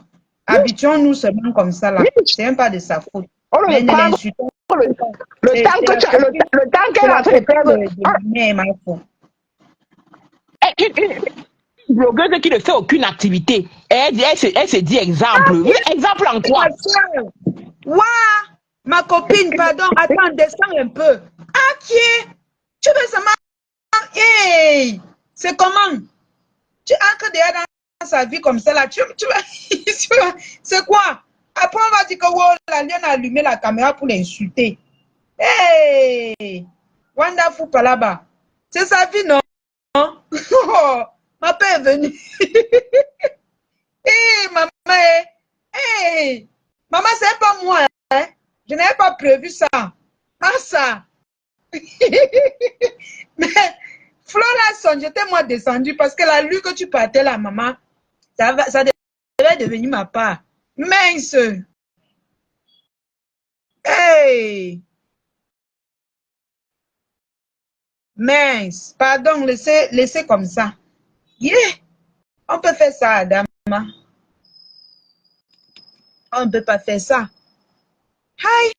habituons-nous seulement comme ça, là. C'est même pas de sa faute. On Mais le ne prend l'insultons le temps qu'elle est en train de faire. Mais Mafo. Une blogueuse qui ne fait aucune activité. Elle se dit exemple. Oui, exemple en quoi? Waouh! Ma copine, pardon, attends, descends un peu. Ah, tu veux seulement. Hey! C'est comment? Tu entres déjà dans sa vie comme ça, là. C'est quoi? Après, on va dire que oh, la lionne a allumé la caméra pour l'insulter. Hey! Wonderful Palaba. C'est sa vie, non? Oh, ma père est venue. Hey, maman. Hey! Maman, c'est pas moi. Hein? Je n'avais pas prévu ça. Ah, ça. Mais Flora j'étais moi descendu parce qu'elle a lu que tu partais là, maman. Ça devait devenir ma part. Mince. Hey. Mince. Pardon, laissez comme ça. Yeah. On peut faire ça, Adama. On ne peut pas faire ça. Hi.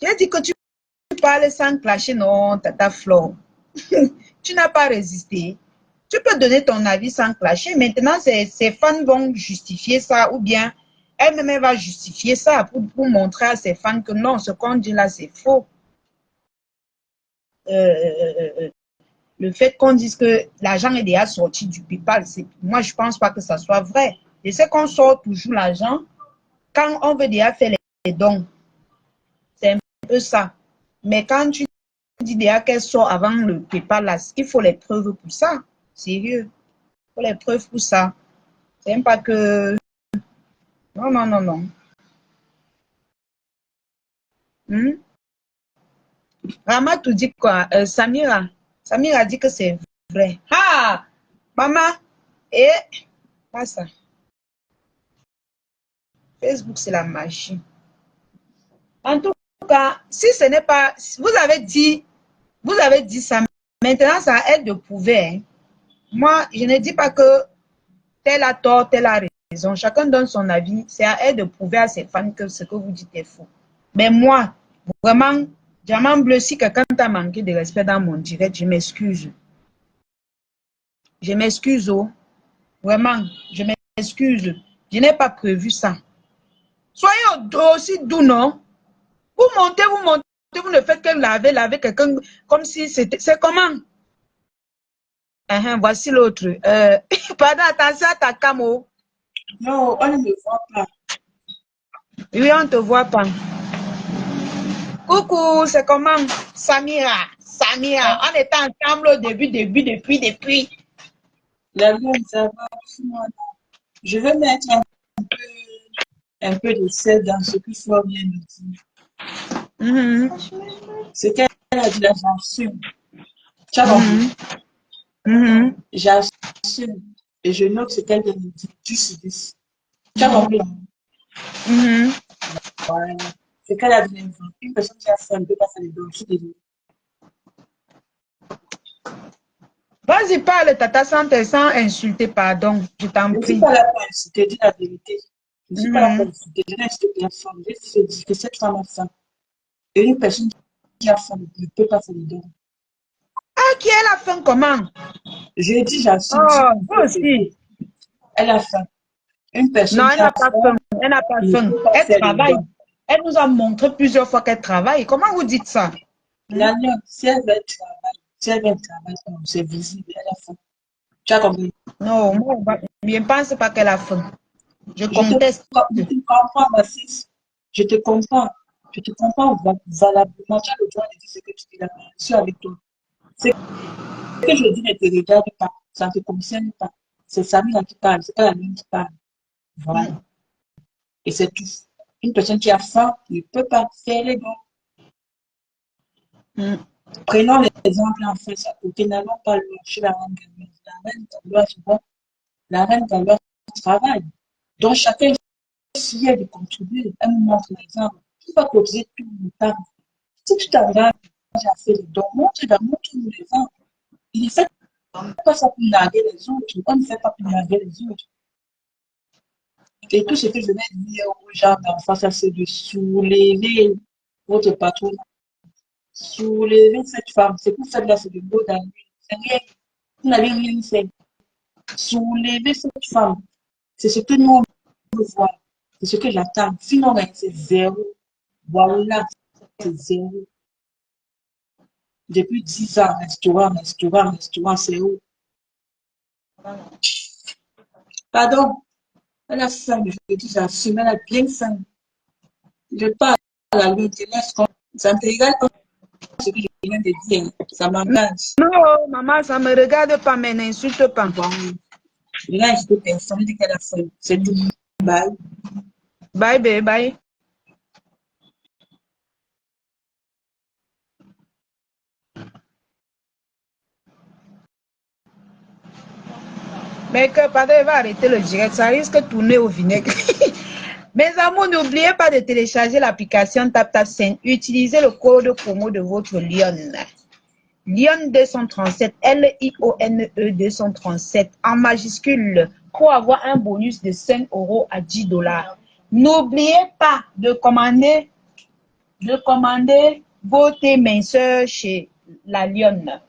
J'ai dit que tu parles sans clasher, non, Tata Flo. Tu n'as pas résisté. Tu peux donner ton avis sans clasher. Maintenant, ses fans vont justifier ça ou bien elle-même va justifier ça pour montrer à ses fans que non, ce qu'on dit là, c'est faux. Le fait qu'on dise que l'argent est déjà sorti du PayPal, moi, je ne pense pas que ça soit vrai. Je sais qu'on sort toujours l'argent quand on veut déjà faire les dons. C'est un peu ça. Mais quand tu dis déjà qu'elle sort avant le PayPal, là, il faut les preuves pour ça. Sérieux. Il faut les preuves pour ça. C'est même pas que... Non, non, non, non. Ramatou dit quoi? Samira dit que c'est vrai. Ah! Maman! Et... Pas ça. Facebook, c'est la magie. En tout cas, si ce n'est pas... Vous avez dit ça. Maintenant, ça a elle de prouver. Hein. Moi, je ne dis pas que tel a tort, tel a raison. Chacun donne son avis. C'est à elle de prouver à ses fans que ce que vous dites est faux. Mais moi, vraiment, diamant bleu, si quelqu'un t'a manqué de respect dans mon direct, je m'excuse. Je m'excuse, oh. Vraiment, je m'excuse. Je n'ai pas prévu ça. Soyez aussi doux, non? Vous montez, vous ne faites que laver quelqu'un comme si c'était... C'est comment? Voici l'autre. Pardon, attention à ta camo. Non, on ne me voit pas. Oui, on ne te voit pas. Coucou, c'est comment? Samira, on était ensemble au début, depuis. La lune, ça va. Je vais mettre un peu de sel dans ce que Flore vient de dire. Ce qu'elle a dit là, j'assume. Tu as compris? J'assume. Et je note ce qu'elle vient de dire. 10 sur 10. Tu as compris? Voilà. Ce qu'elle a dit, une personne qui a fait un peu passer les dons. Je suis désolée. Vas-y, parle, Tata, sans insulter, pardon. Je t'en Je ne prie. suis pas là pour insulter, dis la vérité. Je ne suis pas là pour insulter. Je n'ai insulté personne. Je dis que cette femme a faim. Et une personne qui a faim ne peut pas faire les dons. Ah, qui est la faim, comment? Je dis, j'assume. Oh, moi aussi. Elle a faim. Une personne Non, qui elle a n'a pas faim, faim. Elle n'a pas il ne faim. peut pas Elle faire le travaille. don. Elle nous a montré plusieurs fois qu'elle travaille. Comment vous dites ça? La lionne, si elle veut travailler, si elle veut travailler, c'est visible, elle a faim. Tu as compris? Non, moi, je ne pense pas qu'elle a faim. Je Je conteste. te comprends, ma fils. Je te comprends. Je te comprends valablement. Tu as le droit de dire ce que tu dis là. Je suis avec toi. Ce que je dis ne te regarde pas. Ça ne te concerne pas. C'est Samira qui parle. C'est pas la mienne qui parle. Voilà. Et c'est tout. Une personne qui a faim, il ne peut pas faire les dons. Mm. Prenons l'exemple en face à côté. N'allons pas loin chez la reine Galoise. La reine Galoise, tu vois, la reine Galoise travaille. Donc chacun essayait de contribuer. Elle nous montre l'exemple. Tu vas cotiser tout le temps. Si tu t'engages à faire les dons, montre-nous l'exemple. Il ne fait pas ça pour narguer les autres. On ne fait pas pour narguer les autres. Et tout ce que je vais dire aux gens d'en face, c'est de soulever votre patron. Soulever cette femme. C'est pour faire là, c'est de l'eau dans l'huile. C'est rien. Vous n'avez rien fait. Soulever cette femme. C'est ce que nous, on veut voir. C'est ce que j'attends. Sinon, c'est zéro. Voilà, c'est zéro. Depuis 10 ans, restaurant, c'est où? Pardon, elle a faim, je dis, j'assume, elle a bien faim. Je parle à la lutte, ça me regarde comme ce que je viens de dire, ça m'engage. Non, maman, ça ne me regarde pas, mais n'insulte pas. Bon, là, je peux personne dit qu'elle a faim, c'est tout. Bye. Bye, bye, bye. Mais que pardon, va arrêter le direct, ça risque de tourner au vinaigre. Mes amours, n'oubliez pas de télécharger l'application TapTapSend. Utilisez le code promo de votre Lion. Lion 237, L-I-O-N-E 237 en majuscule pour avoir un bonus de 5 € à 10 $. N'oubliez pas de commander vos thés minceurs chez la Lionne.